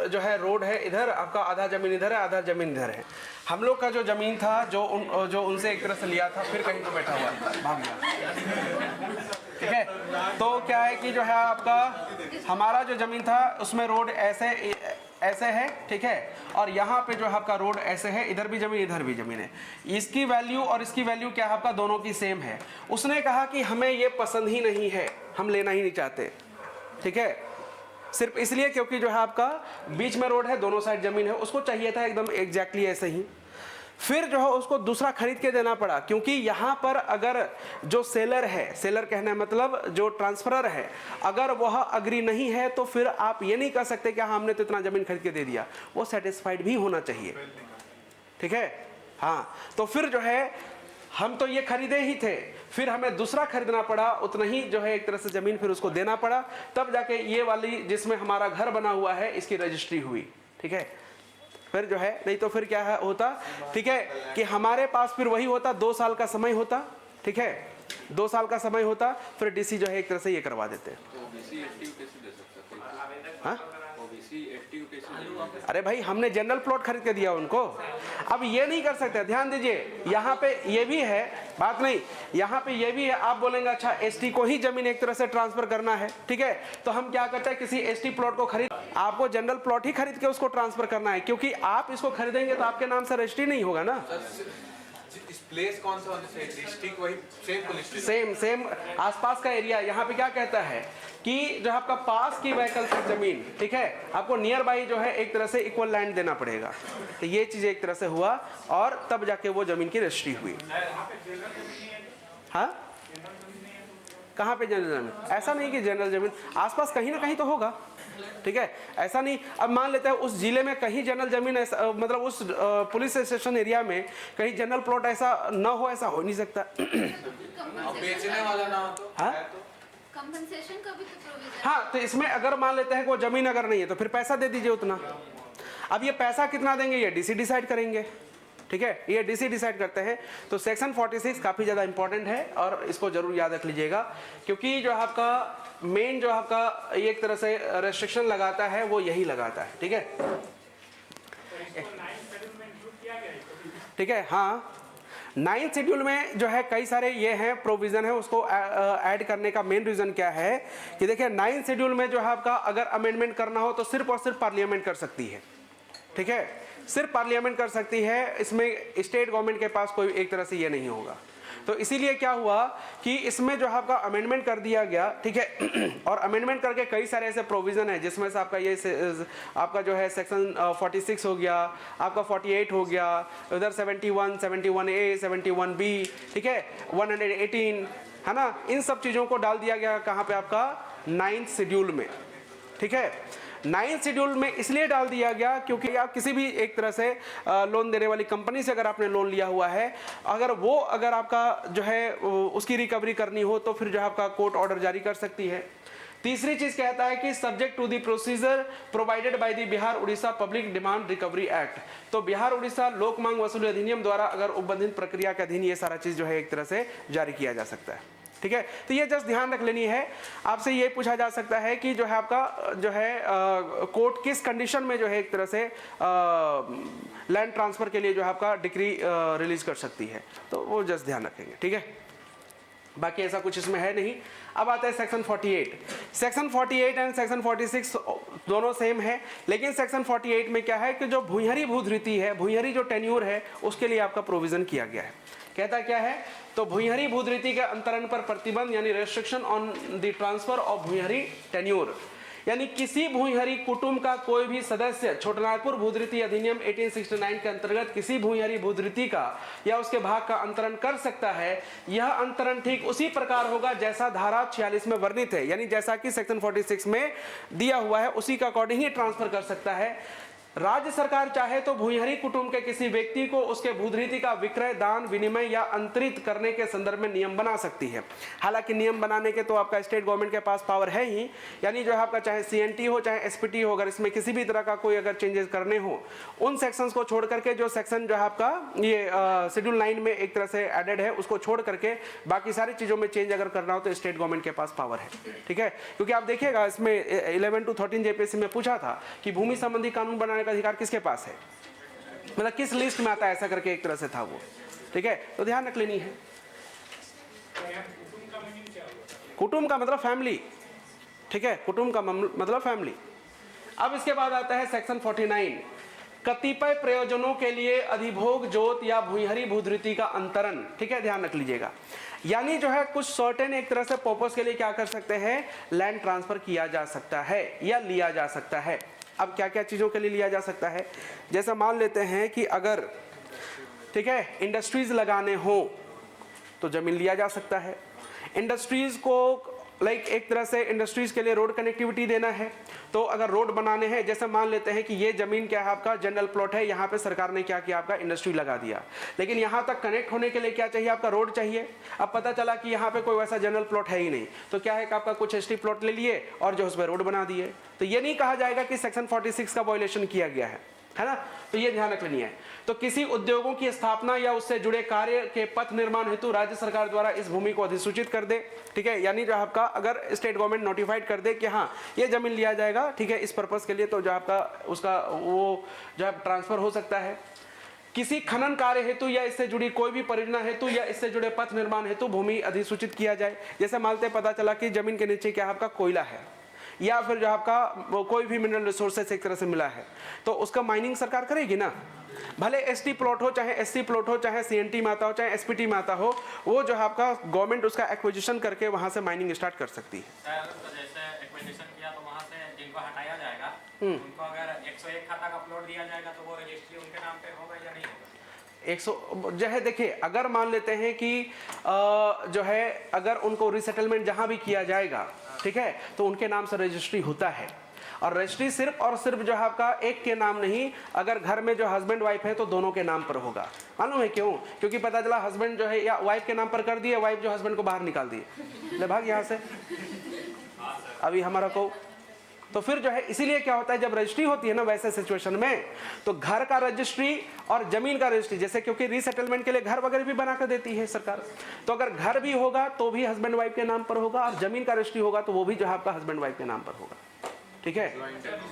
जो है रोड है इधर, आपका आधा ज़मीन इधर है, आधा ज़मीन इधर है। हम लोग का जो ज़मीन था जो उनसे एक तरह से लिया था, फिर कहीं तो बैठा हुआ भाग गया, ठीक है। तो क्या है कि जो है आपका हमारा जो ज़मीन था उसमें रोड ऐसे है, ठीक है, और यहाँ पे जो है आपका रोड ऐसे है, इधर भी ज़मीन इधर भी ज़मीन है, इसकी वैल्यू और इसकी वैल्यू क्या है आपका दोनों की सेम है। उसने कहा कि हमें ये पसंद ही नहीं है, हम लेना ही नहीं चाहते, ठीक है, सिर्फ इसलिए क्योंकि जो है आपका बीच में रोड है, दोनों साइड ज़मीन है, उसको चाहिए था एकदम एग्जैक्टली ऐसे ही। फिर जो है उसको दूसरा खरीद के देना पड़ा, क्योंकि यहाँ पर अगर जो सेलर है, सेलर कहना मतलब जो ट्रांसफरर है, अगर वह अग्री नहीं है तो फिर आप ये नहीं कर सकते कि हाँ हमने तो इतना ज़मीन खरीद के दे दिया, वो सेटिस्फाइड भी होना चाहिए, ठीक है। हाँ, तो फिर जो है हम तो ये खरीदे ही थे, फिर हमें दूसरा खरीदना पड़ा, उतना ही जो है एक तरह से ज़मीन फिर उसको देना पड़ा, तब जाके ये वाली जिसमें हमारा घर बना हुआ है इसकी रजिस्ट्री हुई, ठीक है। फिर जो है नहीं तो फिर क्या है होता, ठीक है, कि हमारे पास फिर वही होता, 2 साल का समय होता, ठीक है, 2 साल का समय होता, फिर डीसी जो है एक तरह से ये करवा देते। हाँ? अरे भाई हमने जनरल प्लॉट खरीद के दिया उनको, अब ये नहीं कर सकते, ध्यान दीजिए, यहाँ पे ये भी है बात नहीं, यहाँ पे ये भी है, आप बोलेंगे अच्छा एसटी को ही जमीन एक तरह से ट्रांसफर करना है, ठीक है, तो हम क्या करते हैं किसी एसटी प्लॉट को खरीद, आपको जनरल प्लॉट ही खरीद के उसको ट्रांसफर करना है, क्योंकि आप इसको खरीदेंगे तो आपके नाम से रजिस्ट्री नहीं होगा ना। इस प्लेस कौन सा होना चाहिए, डिस्ट्रिक्ट वही सेम पुलिस सेम आसपास का एरिया। यहाँ पे क्या कहता है कि जो आपका पास की वैकल्पिक जमीन, ठीक है, आपको नियर बाई जो है एक तरह से इक्वल लैंड देना पड़ेगा, तो ये चीज एक तरह से हुआ और तब जाके वो जमीन की रजिस्ट्री हुई। हाँ, कहाँ पे जनरल जमीन, ऐसा नहीं कि जनरल जमीन, आसपास कहीं ना कहीं तो होगा, ठीक है, ऐसा नहीं। अब मान लेते हैं उस जिले में कहीं जनरल जमीन ऐसा, मतलब उस पुलिस स्टेशन एरिया में कहीं जनरल प्लॉट ऐसा ना हो, ऐसा हो नहीं सकता। बेचने वाला ना हो तो हाँ? कंपनसेशन का भी तो प्रोविजन। हाँ, तो इसमें अगर मान लेते हैं कि वो जमीन अगर नहीं है तो फिर पैसा दे दीजिए उतना। अब ये पैसा कितना देंगे ये डीसी डिसाइड करेंगे, ठीक है, ये डीसी डिसाइड करते हैं। तो सेक्शन 46 काफ़ी ज़्यादा इंपॉर्टेंट है और इसको जरूर याद रख लीजिएगा, क्योंकि जो आपका मेन जो आपका एक तरह से रेस्ट्रिक्शन लगाता है वो यही लगाता है, ठीक है, ठीक है। हाँ, 9th शेड्यूल में जो है कई सारे ये हैं प्रोविज़न है, उसको ऐड करने का मेन रीज़न क्या है कि देखिए 9th शेड्यूल में जो है आपका अगर अमेंडमेंट करना हो तो सिर्फ और सिर्फ पार्लियामेंट कर सकती है, ठीक है, सिर्फ पार्लियामेंट कर सकती है, इसमें स्टेट गवर्नमेंट के पास कोई एक तरह से ये नहीं होगा। तो इसीलिए क्या हुआ कि इसमें जो आपका अमेंडमेंट कर दिया गया, ठीक है, और अमेंडमेंट करके कई सारे ऐसे प्रोविज़न है जिसमें से आपका ये आपका जो है सेक्शन 46 हो गया, आपका 48 हो गया, उधर 71, 71A, 71B, ठीक है, 118 है ना, इन सब चीज़ों को डाल दिया गया कहाँ पे आपका 9th शेड्यूल में, ठीक है। 9th शेड्यूल में इसलिए डाल दिया गया क्योंकि आप किसी भी एक तरह से लोन देने वाली कंपनी से अगर आपने लोन लिया हुआ है, अगर आपका जो है उसकी रिकवरी करनी हो तो फिर जो है आपका कोर्ट ऑर्डर जारी कर सकती है। तीसरी चीज कहता है कि subject to the procedure provided by the Bihar Orissa public demand recovery act. तो बिहार उड़ीसा लोक मांग वसूली अधिनियम द्वारा अगर उपबंधित प्रक्रिया के अधीन ये सारा चीज जो है एक तरह से जारी किया जा सकता है। ठीक है, तो ये जस्ट ध्यान रख लेनी है। आपसे ये पूछा जा सकता है कि जो है आपका जो है कोर्ट किस कंडीशन में जो है एक तरह से लैंड ट्रांसफर के लिए जो है आपका डिक्री रिलीज कर सकती है, तो वो जस्ट ध्यान रखेंगे। ठीक है, बाकी ऐसा कुछ इसमें है नहीं। अब आता है सेक्शन 48। सेक्शन 48 एंड सेक्शन 46 दोनों सेम है, लेकिन सेक्शन 48 में क्या है कि जो भूयंरी भूधृति है, भूयंरी जो टेन्योर है, उसके लिए आपका प्रोविजन किया गया है। कहता क्या है, तो भूयंरी भूधृति के अंतरण पर प्रतिबंध यानी restriction on the transfer of भूयंरी टेन्योर, यानी किसी भूयंरी कुटुंब का कोई भी सदस्य छोटनागपुर भूधृति अधिनियम 1869 के अंतर्गत किसी भूयंरी भूधृति का या उसके भाग का अंतरण कर सकता है। यह अंतरण ठीक उसी प्रकार होगा जैसा धारा 46 में वर्णित है, यानी जैसा कि सेक्शन 46 में दिया हुआ है उसी का अकॉर्डिंग ही ट्रांसफर कर सकता है। राज्य सरकार चाहे तो भूयंरी कुटुंब के किसी व्यक्ति को उसके भूधृति का विक्रय, दान, विनिमय या अंतरित करने के संदर्भ में नियम बना सकती है। हालांकि नियम बनाने के तो आपका स्टेट गवर्नमेंट के पास पावर है ही, यानी जो है आपका चाहे सीएनटी हो चाहे एसपीटी हो, अगर इसमें किसी भी तरह का कोई अगर चेंजेस करने हो, उन सेक्शंस को छोड़ करके जो सेक्शन जो है आपका ये शेड्यूल 9 में एक तरह से एडेड है, उसको छोड़ करके बाकी सारी चीजों में चेंज अगर करना हो तो स्टेट गवर्नमेंट के पास पावर है। ठीक है, क्योंकि आप देखिएगा इसमें 11 to 13 जेपीएससी में पूछा था कि भूमि संबंधी कानून बनाने का अधिकार किसके पास है, मतलब किस लिस्ट में आता है, ऐसा करके एक तरह से था वो। ठीक है, तो ध्यान रख लेनी है। कुटुंब का मतलब फैमिली। ठीक है, कुटुंब का मतलब फैमिली। अब इसके बाद आता है सेक्शन 49, कतिपय प्रयोजनों के लिए अधिभोग जोत या भूयंरी भूधृति का अंतरण। ठीक है, ध्यान रख लीजिएगा, यानी जो है कुछ सर्टेन एक तरह से पर्पस के लिए क्या कर सकते हैं, लैंड ट्रांसफर किया जा सकता है या लिया जा सकता है। अब क्या क्या चीज़ों के लिए लिया जा सकता है, जैसे मान लेते हैं कि अगर ठीक है इंडस्ट्रीज लगाने हो तो जमीन लिया जा सकता है। इंडस्ट्रीज को लाइक एक तरह से इंडस्ट्रीज के लिए रोड कनेक्टिविटी देना है, तो अगर रोड बनाने हैं, जैसे मान लेते हैं कि ये जमीन क्या है आपका जनरल प्लॉट है, यहाँ पे सरकार ने क्या किया आपका इंडस्ट्री लगा दिया, लेकिन यहाँ तक कनेक्ट होने के लिए क्या चाहिए आपका रोड चाहिए। अब पता चला कि यहाँ पे कोई वैसा जनरल प्लॉट है ही नहीं, तो क्या है कि आपका कुछ एसटी प्लॉट ले लिए और जो उस पर रोड बना दिए, तो ये नहीं कहा जाएगा कि सेक्शन 46 का वायलेशन किया गया है ना। तो ये ध्यान रख लेनी है। तो किसी उद्योगों की स्थापना या उससे जुड़े कार्य के पथ निर्माण हेतु राज्य सरकार द्वारा इस भूमि को अधिसूचित कर दे। ठीक है, यानी जो आपका अगर स्टेट गवर्नमेंट नोटिफाइड कर दे कि हाँ ये जमीन लिया जाएगा, ठीक है, इस पर्पस के लिए, तो जो आपका उसका वो जो है ट्रांसफर हो सकता है। किसी खनन कार्य हेतु या इससे जुड़ी कोई भी परियोजना हेतु या इससे जुड़े पथ निर्माण हेतु भूमि अधिसूचित किया जाए। जैसे मानते पता चला कि जमीन के नीचे क्या आपका कोयला है या फिर जो आपका कोई भी मिनरल रिसोर्सेस एक तरह से मिला है, तो उसका माइनिंग सरकार करेगी ना, भले एसटी प्लॉट हो चाहे एससी प्लॉट हो चाहे सीएनटी में आता हो चाहे एसपीटी में आता हो, वो जो है आपका गवर्नमेंट उसका एक्विजिशन करके वहां से माइनिंग स्टार्ट कर सकती है। सर तो जैसे एक्विजिशन किया तो वहां से जिनको हटाया जाएगा उनको अगर 101 खाता का प्लॉट दिया जाएगा तो वो रजिस्ट्री उनके नाम पे होगा या नहीं होगा? 100 जो है देखिए, अगर मान लेते हैं कि जो है अगर उनको रिसेटलमेंट जहां भी किया जाएगा, ठीक है, तो उनके नाम से रजिस्ट्री होता है। और रजिस्ट्री सिर्फ और सिर्फ जो है आपका एक के नाम नहीं, अगर घर में जो हस्बैंड वाइफ है तो दोनों के नाम पर होगा। मालूम है क्यों? क्योंकि पता चला हस्बैंड जो है या वाइफ के नाम पर कर दिए, वाइफ जो हस्बैंड को बाहर निकाल दिए, ले भाग यहाँ से, अभी हमारा को, तो फिर जो है इसीलिए क्या होता है जब रजिस्ट्री होती है ना वैसे सिचुएशन में, तो घर का रजिस्ट्री और जमीन का रजिस्ट्री, जैसे क्योंकि रीसेटलमेंट के लिए घर वगैरह भी बना कर देती है सरकार, तो अगर घर भी होगा तो भी हस्बैंड वाइफ के नाम पर होगा और जमीन का रजिस्ट्री होगा तो वो भी जो है आपका हस्बैंड वाइफ के नाम पर होगा। ठीक है,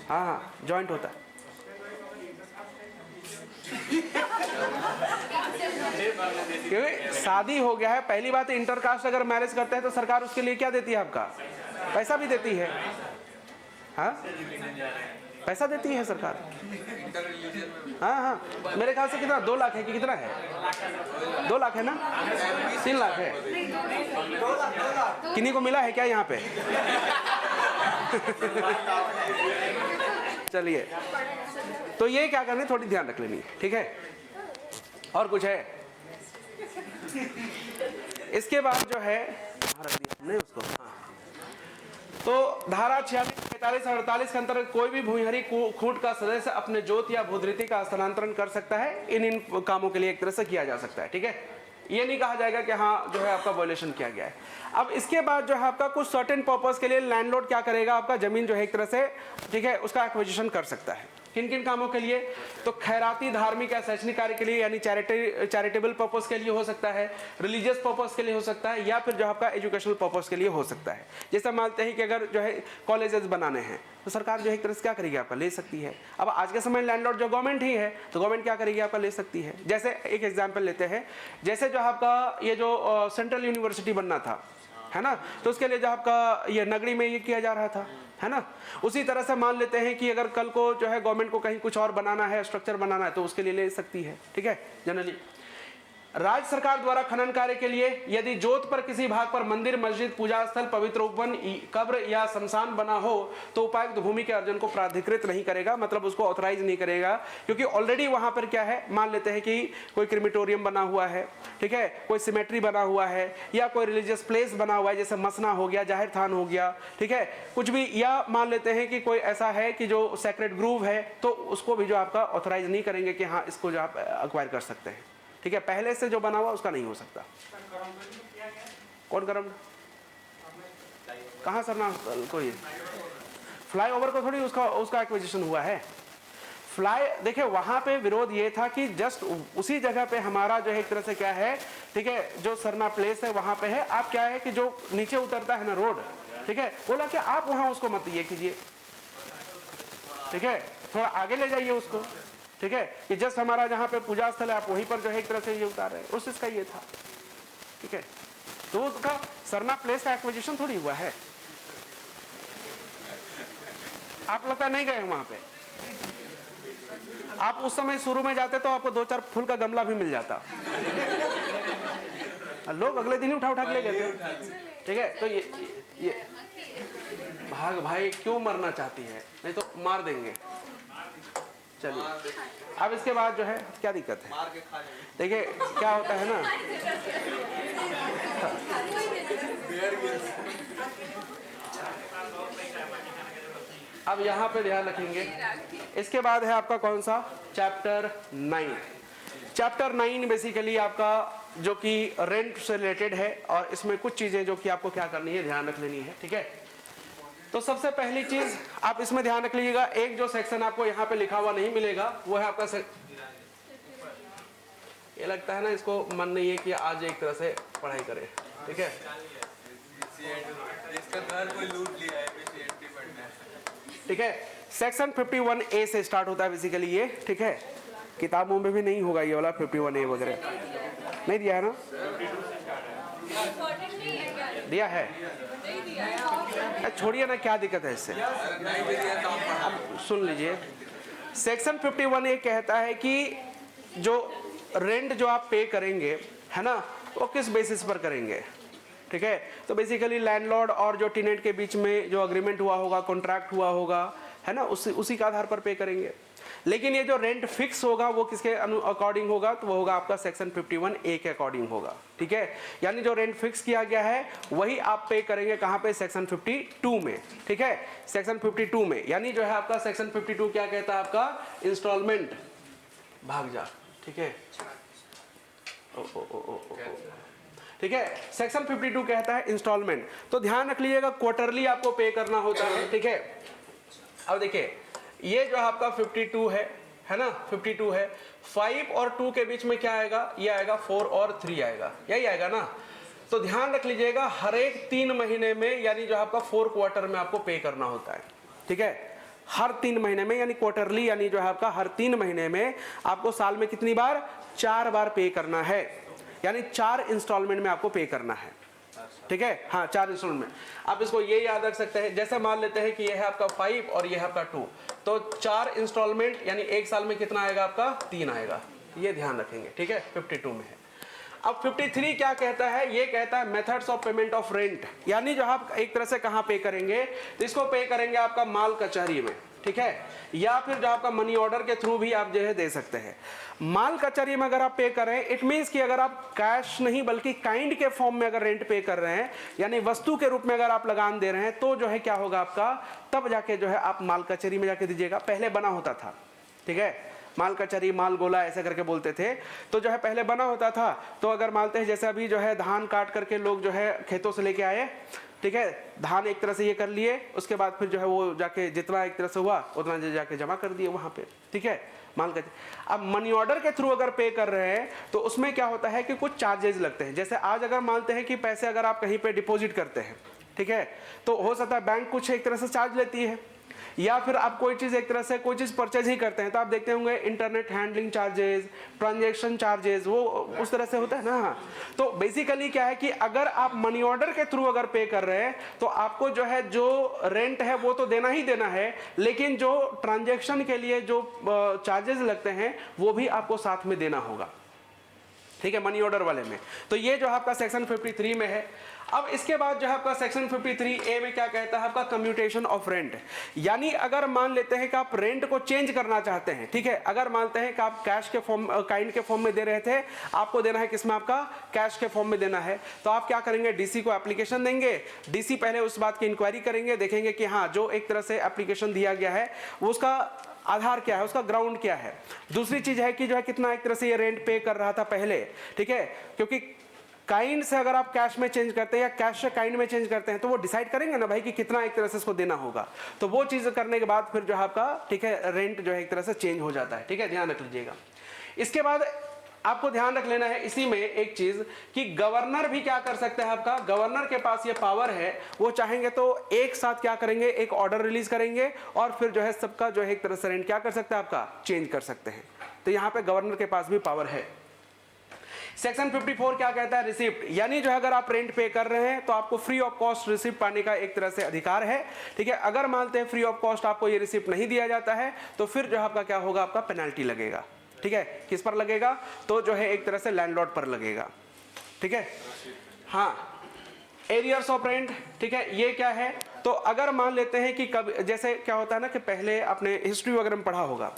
हाँ जॉइंट होता है। क्योंकि शादी हो गया है, पहली बात इंटरकास्ट अगर मैरिज करते हैं तो सरकार उसके लिए क्या देती है आपका, पैसा भी देती है। हाँ पैसा देती है सरकार। हाँ हाँ मेरे ख्याल से कितना 2 लाख है कि कितना है, 2 लाख है ना, 3 लाख है, किन्हीं को मिला है क्या यहाँ पे? चलिए, तो ये क्या करनी थोड़ी ध्यान रख लेनी, ठीक है। और कुछ है इसके बाद जो है हमने उसको, हाँ, तो धारा 46, 45 और 48 के अंतर्गत कोई भी भूयंरी खूंट का सदस्य अपने जोत या भूधृति का स्थानांतरण कर सकता है। इन कामों के लिए एक तरह से किया जा सकता है। ठीक है, ये नहीं कहा जाएगा कि हाँ जो है आपका वायलेशन किया गया है। अब इसके बाद जो है आपका कुछ सर्टेन पर्पस के लिए लैंडलॉर्ड क्या करेगा, आपका जमीन जो है एक तरह से, ठीक है, उसका एक्विजिशन कर सकता है। किन किन कामों के लिए? तो खैराती, धार्मिक या शैक्षणिक कार्य के लिए, यानी चैरिटेबल पर्पस के लिए हो सकता है, रिलीजियस पर्पस के लिए हो सकता है, या फिर जो आपका एजुकेशनल पर्पस के लिए हो सकता है। जैसे मानते हैं कि अगर जो है कॉलेजेस बनाने हैं तो सरकार जो है एक तरह से क्या करेगी, आपका ले सकती है। अब आज के समय लैंडलॉर्ड जो गवर्नमेंट ही है, तो गवर्नमेंट क्या करेगी, आपका ले सकती है। जैसे एक एग्जाम्पल लेते हैं, जैसे जो आपका ये जो सेंट्रल यूनिवर्सिटी बनना था, है ना, तो उसके लिए जो आपका ये नगरी में ये किया जा रहा था, है ना। उसी तरह से मान लेते हैं कि अगर कल को जो है गवर्नमेंट को कहीं कुछ और बनाना है, स्ट्रक्चर बनाना है, तो उसके लिए ले सकती है, ठीक है। जनरली राज्य सरकार द्वारा खनन कार्य के लिए यदि जोत पर किसी भाग पर मंदिर, मस्जिद, पूजा स्थल, पवित्र उपवन, कब्र या शमशान बना हो तो उपायुक्त भूमि के अर्जन को प्राधिकृत नहीं करेगा, मतलब उसको ऑथराइज नहीं करेगा, क्योंकि ऑलरेडी वहां पर क्या है, मान लेते हैं कि कोई क्रिमिटोरियम बना हुआ है, ठीक है, कोई सिमेट्री बना हुआ है, या कोई रिलीजियस प्लेस बना हुआ है, जैसे मसना हो गया, जाहिर थान हो गया, ठीक है, कुछ भी, या मान लेते हैं कि कोई ऐसा है कि जो सेक्रेट ग्रूव है, तो उसको भी जो आपका ऑथराइज नहीं करेंगे कि हाँ इसको जो आप अक्वायर कर सकते हैं, ठीक है। पहले से जो बना हुआ उसका नहीं हो सकता। कौन करम? कहाँ सर ना कोई फ्लाई ओवर को थोड़ी उसका एक्विजिशन हुआ है। फ्लाई देखिए वहां पे विरोध ये था कि जस्ट उसी जगह पे हमारा जो है एक तरह से क्या है, ठीक है, जो सरना प्लेस है वहां पे है, आप क्या है कि जो नीचे उतरता है ना रोड, ठीक है, बोला कि आप वहां उसको मत ये कीजिए, ठीक है, थोड़ा आगे ले जाइए उसको, ठीक है, कि जस्ट हमारा जहाँ पे पूजा स्थल है आप वहीं पर जो है एक तरह से ये उतार रहे हैं, उस इसका ये था, ठीक है। तो उसका सरना प्लेस का एक्विजिशन थोड़ी हुआ है। आप लगता नहीं गए वहां पे, आप उस समय शुरू में जाते तो आपको 2-4 फूल का गमला भी मिल जाता, लोग अगले दिन ही उठा के ले गए थे, ठीक है। तो ये भाग भाई क्यों मरना चाहती है, नहीं तो मार देंगे। चलिए अब इसके बाद जो है क्या दिक्कत है, देखिए क्या होता है ना, अब यहाँ पे ध्यान रखेंगे। इसके बाद है आपका कौन सा, चैप्टर 9। चैप्टर 9 बेसिकली आपका जो कि रेंट से रिलेटेड है, और इसमें कुछ चीजें जो कि आपको क्या करनी है, ध्यान रख लेनी है, ठीक है। तो सबसे पहली चीज आप इसमें ध्यान रख लीजिएगा, एक जो सेक्शन आपको यहाँ पे लिखा हुआ नहीं मिलेगा वो है आपका ये लगता है ना इसको मन नहीं है कि आज एक तरह से पढ़ाई करें, ठीक है। इसका घर कोई लूट लिया है, ठीक है, सेक्शन 51A से स्टार्ट होता है बेसिकली ये, ठीक है। किताबों में भी नहीं होगा ये वाला 51A वगैरह, नहीं दिया है ना, दिया है, छोड़िए ना, क्या दिक्कत है इससे। अब सुन लीजिए, सेक्शन 51A कहता है कि जो रेंट जो आप पे करेंगे, है ना, वो किस बेसिस पर करेंगे, ठीक है। तो बेसिकली लैंडलॉर्ड और जो टेनेंट के बीच में जो अग्रीमेंट हुआ होगा, कॉन्ट्रैक्ट हुआ होगा, है ना, उसी का आधार पर पे करेंगे। लेकिन ये जो रेंट फिक्स होगा वो किसके अकॉर्डिंग होगा, तो वो होगा आपका सेक्शन 51A के अकॉर्डिंग होगा, ठीक है। यानी जो रेंट फिक्स किया गया है वही आप पे करेंगे, कहाँ पे, सेक्शन 52 में, ठीक है, सेक्शन 52 में। यानी जो है आपका सेक्शन 52 क्या कहता है, आपका इंस्टॉलमेंट भाग जा, ठीक है, ठीक है, सेक्शन 52 कहता है इंस्टॉलमेंट। तो ध्यान रख लीजिएगा, क्वार्टरली आपको पे करना होता है, ठीक है। अब देखिए ये जो आपका 52 है ना, 52 है, 5 और 2 के बीच में क्या आएगा, ये आएगा 4 और 3 आएगा, यही आएगा ना। तो ध्यान रख लीजिएगा, हर एक 3 महीने में, यानी जो आपका 4 क्वार्टर में आपको पे करना होता है, ठीक है, हर 3 महीने में, यानी क्वार्टरली, यानी जो है आपका हर 3 महीने में आपको साल में कितनी बार, 4 बार पे करना है, यानी 4 इंस्टॉलमेंट में आपको पे करना है, ठीक है। हाँ, 4 इंस्टॉलमेंट। आप इसको ये याद रख सकते हैं, जैसे मान लेते हैं कि ये है आपका 5 और ये है आपका 2, तो 4 इंस्टॉलमेंट यानी एक साल में कितना आएगा आपका, 3 आएगा, ये ध्यान रखेंगे, ठीक है। 52 में है। अब 53 क्या कहता है, ये कहता है methods of payment of rent, यानी जो आप एक तरह से कहाँ पे करेंगे, तो इसको पे करेंगे आपका माल कचहरी में, ठीक है, या फिर जो आपका मनी ऑर्डर के थ्रू भी आप जो है दे सकते हैं। माल कचहरी में अगर आप पे कर रहे हैं, इट मींस कि अगर आप कैश नहीं बल्कि काइंड के फॉर्म में अगर रेंट पे कर रहे हैं, यानी वस्तु के रूप में अगर आप लगान दे रहे हैं, तो जो है क्या होगा आपका, तब जाके जो है आप माल कचहरी में जाके दीजिएगा। पहले बना होता था, ठीक है, माल कचहरी, माल गोला ऐसे करके बोलते थे। तो जो है पहले बना होता था, तो अगर मानते हैं जैसे अभी जो है धान काट करके लोग जो है खेतों से लेके आए, ठीक है, धान एक तरह से ये कर लिए, उसके बाद फिर जो है वो जाके जितना एक तरह से हुआ उतना जाके जमा कर दिए वहाँ पे, ठीक है, माल का। अब मनी ऑर्डर के थ्रू अगर पे कर रहे हैं तो उसमें क्या होता है कि कुछ चार्जेस लगते हैं। जैसे आज अगर मानते हैं कि पैसे अगर आप कहीं पे डिपॉजिट करते हैं, ठीक है, तो हो सकता है बैंक कुछ एक तरह से चार्ज लेती है, या फिर आप कोई चीज़ एक तरह से कोई चीज़ परचेज ही करते हैं तो आप देखते होंगे internet handling charges, transaction charges, वो उस तरह से होता है ना। तो बेसिकली क्या है कि अगर आप मनी ऑर्डर के थ्रू अगर पे कर रहे हैं तो आपको जो है जो रेंट है वो तो देना ही देना है, लेकिन जो ट्रांजैक्शन के लिए जो चार्जेस लगते हैं वो भी आपको साथ में देना होगा, ठीक है, मनी ऑर्डर वाले में। तो ये जो आपका सेक्शन 53 में है। अब इसके बाद जो है आपका सेक्शन 53A में क्या कहता है, आपका कम्यूटेशन ऑफ रेंट। यानी अगर मान लेते हैं कि आप रेंट को चेंज करना चाहते हैं, ठीक है, अगर मानते हैं कि आप कैश के फॉर्म, काइंड के फॉर्म में दे रहे थे, आपको देना है किसमें, आपका कैश के फॉर्म में देना है, तो आप क्या करेंगे, डीसी को एप्लीकेशन देंगे। डीसी पहले उस बात की इंक्वायरी करेंगे, देखेंगे कि हाँ जो एक तरह से एप्लीकेशन दिया गया है वो उसका आधार क्या है, उसका ग्राउंड क्या है। दूसरी चीज है कि जो है कितना एक तरह से ये रेंट पे कर रहा था पहले, ठीक है, क्योंकि काइंड से अगर आप कैश में चेंज करते हैं या कैश से काइंड में चेंज करते हैं तो वो डिसाइड करेंगे ना भाई कि कितना एक तरह से इसको देना होगा। तो वो चीज़ करने के बाद फिर जो है आपका, ठीक है, रेंट जो है एक तरह से चेंज हो जाता है, ठीक है, ध्यान रख लीजिएगा। इसके बाद आपको ध्यान रख लेना है इसी में एक चीज कि गवर्नर भी क्या कर सकते हैं, आपका गवर्नर के पास ये पावर है, वो चाहेंगे तो एक साथ क्या करेंगे, एक ऑर्डर रिलीज करेंगे और फिर जो है सबका जो है एक तरह से रेंट क्या कर सकते हैं, आपका चेंज कर सकते हैं। तो यहाँ पे गवर्नर के पास भी पावर है। सेक्शन 54 क्या कहता है, रिसिप्ट। यानी जो है अगर आप रेंट पे कर रहे हैं तो आपको फ्री ऑफ कॉस्ट रिसिप्ट पाने का एक तरह से अधिकार है, ठीक है। अगर मानते हैं फ्री ऑफ कॉस्ट आपको ये रिसिप्ट नहीं दिया जाता है तो फिर जो है आपका क्या होगा, आपका पेनल्टी लगेगा, ठीक है। किस पर लगेगा, तो जो है एक तरह से लैंडलॉर्ड पर लगेगा, ठीक है। हाँ, एरियर्स ऑफ रेंट, ठीक है, ये क्या है, तो अगर मान लेते हैं कि कब, जैसे क्या होता है ना कि पहले आपने हिस्ट्री वगैरह में पढ़ा होगा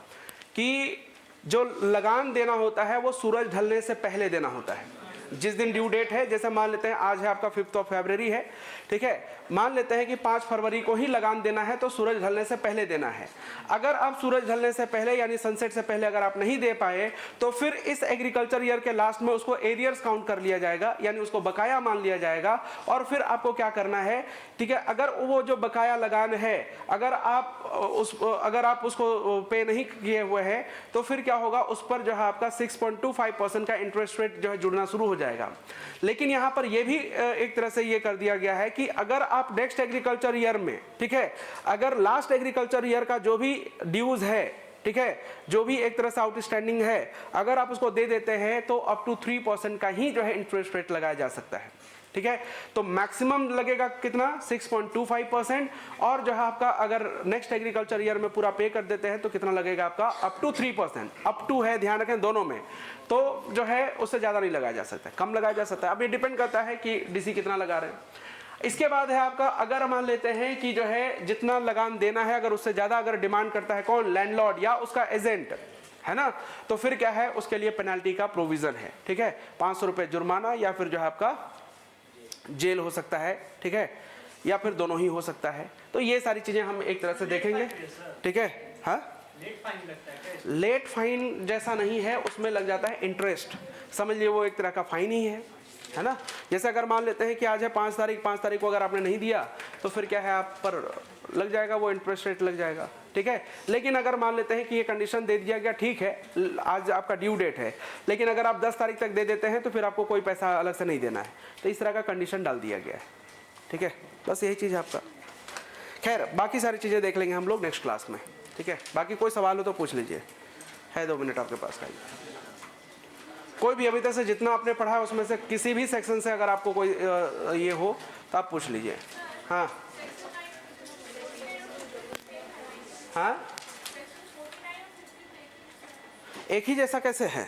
कि जो लगान देना होता है वो सूरज ढलने से पहले देना होता है। जिस दिन ड्यू डेट है, जैसे मान लेते हैं आज है आपका 5 फरवरी है, ठीक है, मान लेते हैं कि 5 फरवरी को ही लगान देना है तो सूरज ढलने से पहले देना है। अगर आप सूरज ढलने से पहले यानी सनसेट से पहले अगर आप नहीं दे पाए तो फिर इस एग्रीकल्चर ईयर के लास्ट में उसको एरियर्स काउंट कर लिया जाएगा, यानी उसको बकाया मान लिया जाएगा और फिर आपको क्या करना है, ठीक है, अगर वो जो बकाया लगान है अगर आप उसको पे नहीं किए हुए हैं तो फिर क्या होगा, उस पर जो है आपका 6.25% का इंटरेस्ट रेट जो है जुड़ना शुरू हो जाएगा। लेकिन यहाँ पर यह भी एक तरह से ये कर दिया गया है कि अगर आप नेक्स्ट एग्रीकल्चर ईयर में, ठीक है, अगर लास्ट एग्रीकल्चर ईयर का जो भी ड्यूज है, ठीक है, जो भी एक तरह से आउटस्टैंडिंग है, अगर आप उसको दे देते हैं तो अप टू 3% का ही जो है इंटरेस्ट रेट लगाया जा सकता है, ठीक है। तो मैक्सिमम लगेगा कितना, 6.25%, और जो है आपका अगर नेक्स्ट एग्रीकल्चर ईयर में पूरा पे कर देते हैं तो कितना लगेगा आपका, अप टू 3%। अप टू है, ध्यान रखें दोनों में, तो जो है उससे ज़्यादा नहीं लगाया जा सकता, कम लगाया जा सकता है। अब ये डिपेंड करता है कि डीसी कितना लगा रहे हैं। इसके बाद है आपका, अगर मान लेते हैं कि जो है जितना लगान देना है अगर उससे ज़्यादा अगर डिमांड करता है कौन, लैंडलॉर्ड या उसका एजेंट, है ना, तो फिर क्या है, उसके लिए पेनल्टी का प्रोविजन है, ठीक है, 500 रुपये जुर्माना या फिर जो है आपका जेल हो सकता है, ठीक है, या फिर दोनों ही हो सकता है। तो ये सारी चीज़ें हम एक तरह से देखेंगे, ठीक है। हाँ, लेट फाइन लगता है, लेट फाइन जैसा नहीं है, उसमें लग जाता है इंटरेस्ट, समझ लिए, वो एक तरह का फाइन ही है ना। जैसे अगर मान लेते हैं कि आज है 5 तारीख को अगर आपने नहीं दिया तो फिर क्या है, आप पर लग जाएगा वो इंटरेस्ट रेट लग जाएगा, ठीक है। लेकिन अगर मान लेते हैं कि ये कंडीशन दे दिया गया, ठीक है, आज आपका ड्यू डेट है, लेकिन अगर आप 10 तारीख तक दे देते हैं तो फिर आपको कोई पैसा अलग से नहीं देना है, तो इस तरह का कंडीशन डाल दिया गया है, ठीक है। बस यही चीज़ है आपका। खैर बाकी सारी चीज़ें देख लेंगे हम लोग नेक्स्ट क्लास में, ठीक है। बाकी कोई सवाल हो तो पूछ लीजिए, है 2 मिनट आपके पास का। कोई भी अभी तक से जितना आपने पढ़ा है उसमें से किसी भी सेक्शन से अगर आपको कोई ये हो तो आप पूछ लीजिए। हाँ हाँ, एक ही जैसा कैसे है,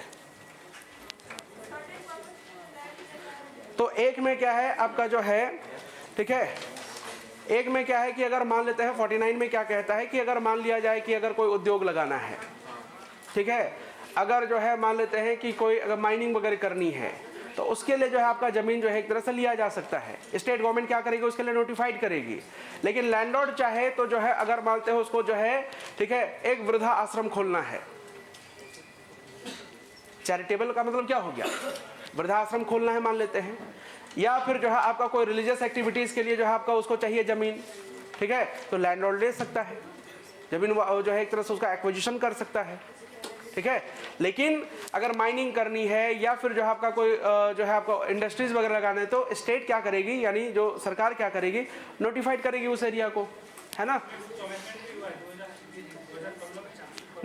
तो एक में क्या है आपका जो है, ठीक है, एक में क्या है कि अगर मान लेते हैं 49 में क्या कहता है कि अगर मान लिया जाए कि अगर कोई उद्योग लगाना है, ठीक है, अगर जो है मान लेते हैं कि कोई अगर माइनिंग वगैरह करनी है तो उसके लिए जो है आपका ज़मीन जो है एक तरह से लिया जा सकता है। स्टेट गवर्नमेंट क्या करेगी, उसके लिए नोटिफाइड करेगी। लेकिन लैंडलॉर्ड चाहे तो जो है अगर मानते हो उसको जो है, ठीक है, एक वृद्धा आश्रम खोलना है, चैरिटेबल का मतलब क्या हो गया, वृद्धाश्रम खोलना है मान लेते हैं, या फिर जो है आपका कोई रिलीजियस एक्टिविटीज़ के लिए जो है आपका उसको चाहिए ज़मीन, ठीक है, तो लैंडलॉर्ड ले सकता है ज़मीन, जो है एक तरह से उसका एक्विजिशन कर सकता है, ठीक है। लेकिन अगर माइनिंग करनी है या फिर जो है आपका कोई जो है आपको इंडस्ट्रीज वगैरह लगाना है तो स्टेट क्या करेगी, यानी जो सरकार क्या करेगी, नोटिफाइड करेगी उस एरिया को, है ना।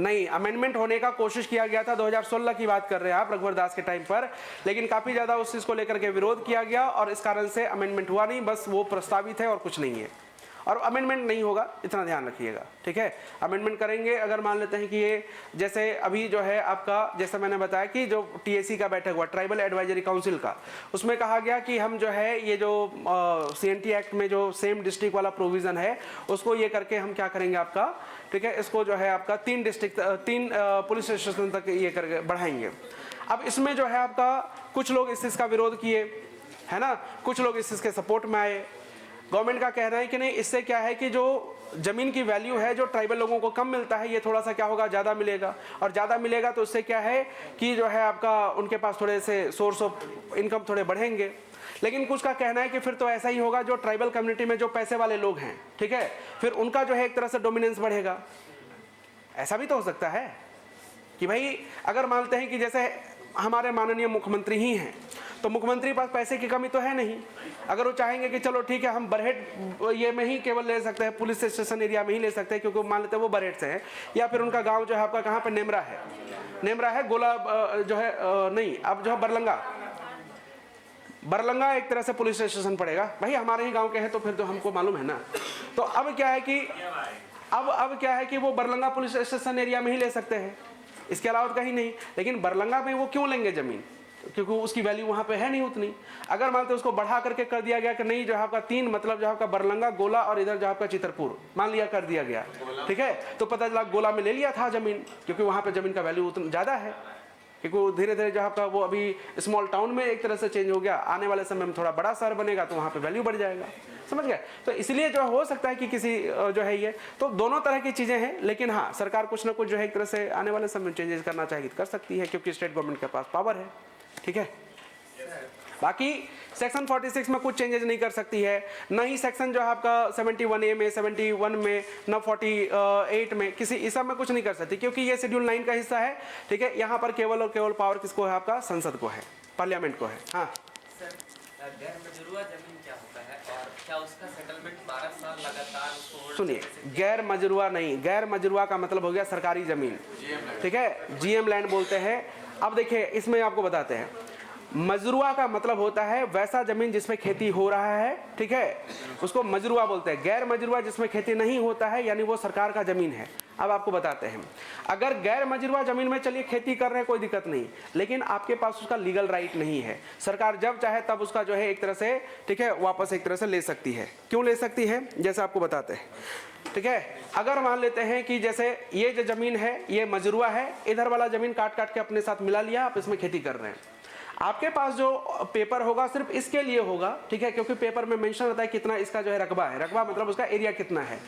नहीं, अमेंडमेंट होने का कोशिश किया गया था, 2016 की बात कर रहे हैं आप, रघुवर दास के टाइम पर, लेकिन काफ़ी ज़्यादा उस चीज़ को लेकर के विरोध किया गया और इस कारण से अमेंडमेंट हुआ नहीं, बस वो प्रस्तावित है और कुछ नहीं है, और अमेंडमेंट नहीं होगा, इतना ध्यान रखिएगा, ठीक है। अमेंडमेंट करेंगे अगर मान लेते हैं कि ये जैसे अभी जो है आपका, जैसा मैंने बताया कि जो TAC का बैठक हुआ, ट्राइबल एडवाइजरी काउंसिल का, उसमें कहा गया कि हम जो है ये जो CNT एक्ट में जो सेम डिस्ट्रिक्ट वाला प्रोविज़न है उसको ये करके हम क्या करेंगे आपका, ठीक है, इसको जो है आपका 3 डिस्ट्रिक्ट 3 पुलिस स्टेशन तक ये करके बढ़ाएंगे। अब इसमें जो है आपका कुछ लोग इस चीज़ का विरोध किए, है ना, कुछ लोग इस चीज़ के सपोर्ट में आए। गवर्नमेंट का कहना है कि नहीं, इससे क्या है कि जो ज़मीन की वैल्यू है जो ट्राइबल लोगों को कम मिलता है, ये थोड़ा सा क्या होगा, ज़्यादा मिलेगा, और ज़्यादा मिलेगा तो उससे क्या है कि जो है आपका उनके पास थोड़े से सोर्स ऑफ इनकम थोड़े बढ़ेंगे। लेकिन कुछ का कहना है कि फिर तो ऐसा ही होगा, जो ट्राइबल कम्युनिटी में जो पैसे वाले लोग हैं, ठीक है, फिर उनका जो है एक तरह से डोमिनेंस बढ़ेगा। ऐसा भी तो हो सकता है कि भाई अगर मानते हैं कि जैसे हमारे माननीय मुख्यमंत्री ही हैं, तो मुख्यमंत्री के पास पैसे की कमी तो है नहीं, अगर वो चाहेंगे कि चलो ठीक है हम बरहेट ये में ही केवल ले सकते हैं, पुलिस स्टेशन एरिया में ही ले सकते हैं, क्योंकि मान लेते हैं वो बरहेट से है, या फिर उनका गांव जो है आपका कहाँ पे नेमरा है, गोला जो है नहीं, अब जो है बरलंगा एक तरह से पुलिस स्टेशन पड़ेगा, भाई हमारे ही गाँव के हैं तो फिर तो हमको मालूम है ना। तो अब क्या है कि अब क्या है कि वो बरलंगा पुलिस स्टेशन एरिया में ही ले सकते हैं, इसके अलावा कहीं नहीं। लेकिन बरलंगा में वो क्यों लेंगे ज़मीन, क्योंकि उसकी वैल्यू वहाँ पे है नहीं उतनी। अगर मानते उसको बढ़ा करके कर दिया गया कि नहीं, जो आपका 3 मतलब जो आपका बरलंगा, गोला और इधर जो आपका चितरपुर मान लिया कर दिया गया, ठीक है, तो पता चला गोला में ले लिया था ज़मीन, क्योंकि वहाँ पे ज़मीन का वैल्यू उतना ज़्यादा है, क्योंकि धीरे धीरे जो आपका वो अभी स्मॉल टाउन में एक तरह से चेंज हो गया, आने वाले समय में थोड़ा बड़ा शहर बनेगा तो वहाँ पे वैल्यू बढ़ जाएगा, समझ गए। तो इसलिए जो हो सकता है कि किसी जो है ये, तो दोनों तरह की चीज़ें हैं, लेकिन हाँ सरकार कुछ ना कुछ जो है एक तरह से आने वाले समय में चेंजेस करना चाहिए कर सकती है, क्योंकि स्टेट गवर्नमेंट के पास पावर है, ठीक है। बाकी सेक्शन 46 में कुछ चेंजेस नहीं कर सकती है, न ही सेक्शन जो है आपका 71A में, 71 में, न 48 में, किसी इस सब में कुछ नहीं कर सकती, क्योंकि ये शेड्यूल 9 का हिस्सा है, ठीक है। यहाँ पर केवल और केवल पावर किसको है, आपका संसद को है, पार्लियामेंट को है। हाँ सर, गैर मजरूआ जमीन क्या होता है और क्या उसका सेटलमेंट 12 साल लगातार उसको होल्ड सुनिए, गैर मजरूआ नहीं, गैर मजरूआ का मतलब हो गया सरकारी जमीन, ठीक है, GM लैंड बोलते हैं। अब देखिए इसमें आपको बताते हैं, मजरूआ का मतलब होता है वैसा जमीन जिसमें खेती हो रहा है, ठीक है, उसको मजरूआ बोलते हैं। गैर मजरूआ जिसमें खेती नहीं होता है, यानी वो सरकार का जमीन है। अब आपको बताते हैं, अगर गैर मजरूआ जमीन में चलिए खेती कर रहे हैं कोई दिक्कत नहीं, लेकिन आपके पास उसका लीगल राइट नहीं है, सरकार जब चाहे तब उसका जो है एक तरह से, ठीक है, वापस एक तरह से ले सकती है। क्यों ले सकती है, जैसे आपको बताते हैं, ठीक है। अगर मान लेते हैं कि जैसे ये जो जमीन है ये मजरूआ है, इधर वाला जमीन काट काट के अपने साथ मिला लिया, आप इसमें खेती कर रहे हैं, आपके पास जो पेपर होगा सिर्फ इसके लिए होगा, ठीक है, क्योंकि पेपर में मेंशन रहता है कितना इसका जो है रकबा है, रकबा मतलब उसका एरिया कितना है।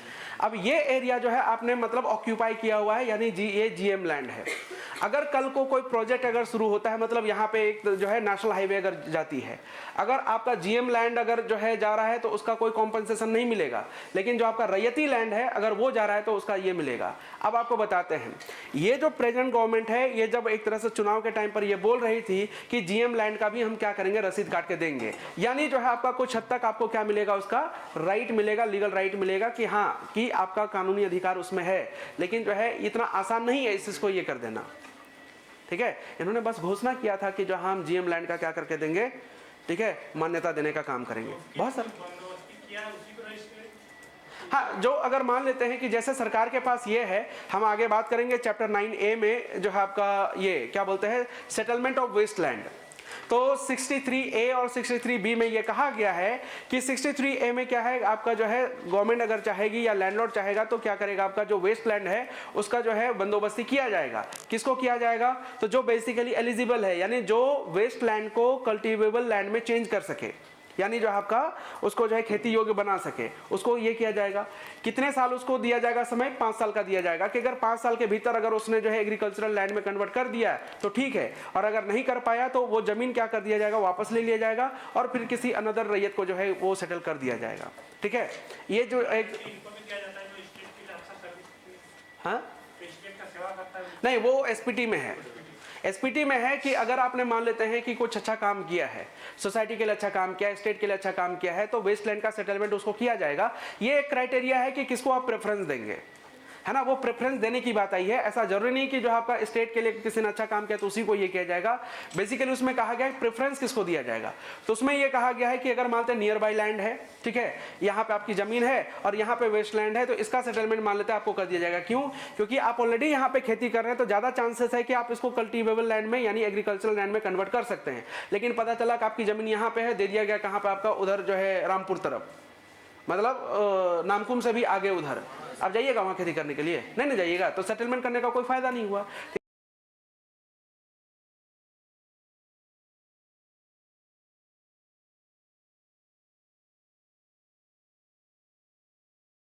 अब ये एरिया जो है आपने मतलब ऑक्यूपाई किया हुआ है, यानी ये GM लैंड है। अगर कल को कोई प्रोजेक्ट अगर शुरू होता है, मतलब यहाँ पे एक जो है नेशनल हाईवे अगर जाती है, अगर आपका GM लैंड अगर जो है जा रहा है तो उसका कोई कॉम्पनसेशन नहीं मिलेगा, लेकिन जो आपका रैयती लैंड है अगर वो जा रहा है तो उसका ये मिलेगा। अब आपको बताते हैं, ये जो प्रेजेंट गवर्नमेंट है, ये जब एक तरह से चुनाव के टाइम पर ये बोल रही थी कि GM लैंड का भी हम क्या करेंगे, रसीद काट के देंगे, यानी जो है आपका कुछ हद तक आपको क्या मिलेगा, उसका राइट मिलेगा, लीगल राइट मिलेगा कि हाँ कि आपका कानूनी अधिकार उसमें है। लेकिन जो है इतना आसान नहीं है इसको ये कर देना, ठीक है। इन्होंने बस घोषणा किया था कि जो हम GM लैंड का क्या करके देंगे, ठीक है, मान्यता देने का काम करेंगे, बहुत सारा। हाँ, जो अगर मान लेते हैं कि जैसे सरकार के पास ये है, हम आगे बात करेंगे चैप्टर 9A में जो है आपका ये क्या बोलते हैं, सेटलमेंट ऑफ वेस्ट लैंड। तो 63A और 63B में ये कहा गया है कि 63A में क्या है आपका जो है गवर्नमेंट अगर चाहेगी या लैंडलॉर्ड चाहेगा तो क्या करेगा, आपका जो वेस्ट लैंड है उसका जो है बंदोबस्ती किया जाएगा। किसको किया जाएगा, तो जो बेसिकली एलिजिबल है, यानी जो वेस्ट लैंड को कल्टिवेबल लैंड में चेंज कर सके, यानी जो आपका उसको जो है खेती योग्य बना सके, उसको ये किया जाएगा। कितने साल उसको दिया जाएगा समय? 5 साल का दिया जाएगा कि अगर 5 साल के भीतर अगर उसने जो है एग्रीकल्चरल लैंड में कन्वर्ट कर दिया तो ठीक है, और अगर नहीं कर पाया तो वो जमीन क्या कर दिया जाएगा, वापस ले लिया जाएगा और फिर किसी अनदर रैयत को जो है वो सेटल कर दिया जाएगा। ठीक है, ये जो एक इनको भी दिया जाता है जो स्टेट के लिए अच्छा सर्विस, हाँ स्टेट का सेवा करता है। नहीं, वो एसपीटी में है। एसपीटी में है कि अगर आपने मान लेते हैं कि कुछ अच्छा काम किया है, सोसाइटी के लिए अच्छा काम किया है, स्टेट के लिए अच्छा काम किया है, तो वेस्टलैंड का सेटलमेंट उसको किया जाएगा। ये एक क्राइटेरिया है कि किसको आप प्रेफरेंस देंगे, है ना, वो प्रेफरेंस देने की बात आई है। ऐसा जरूरी नहीं कि जो आपका स्टेट के लिए किसी ने अच्छा काम किया तो उसी को ये किया जाएगा। बेसिकली उसमें कहा गया है प्रेफरेंस किसको दिया जाएगा, तो उसमें ये कहा गया है कि अगर मानते हैं नियर बाई लैंड है, ठीक है, यहाँ पे आपकी जमीन है और यहाँ पे वेस्टलैंड है, तो इसका सेटलमेंट मान लेते हैं आपको कर दिया जाएगा। क्यों? क्योंकि आप ऑलरेडी यहाँ पे खेती कर रहे हैं तो ज्यादा चांसेस है कि आप इसको कल्टीवेबल लैंड में यानी एग्रीकल्चरल लैंड में कन्वर्ट कर सकते हैं। लेकिन पता चला कि आपकी जमीन यहाँ पे है, दे दिया गया कहाँ पे आपका, उधर जो है रामपुर तरफ, मतलब नामकुम से भी आगे उधर, आप जाइएगा वहाँ खेती करने के लिए, नहीं जाइएगा तो सेटलमेंट करने का कोई फायदा नहीं हुआ।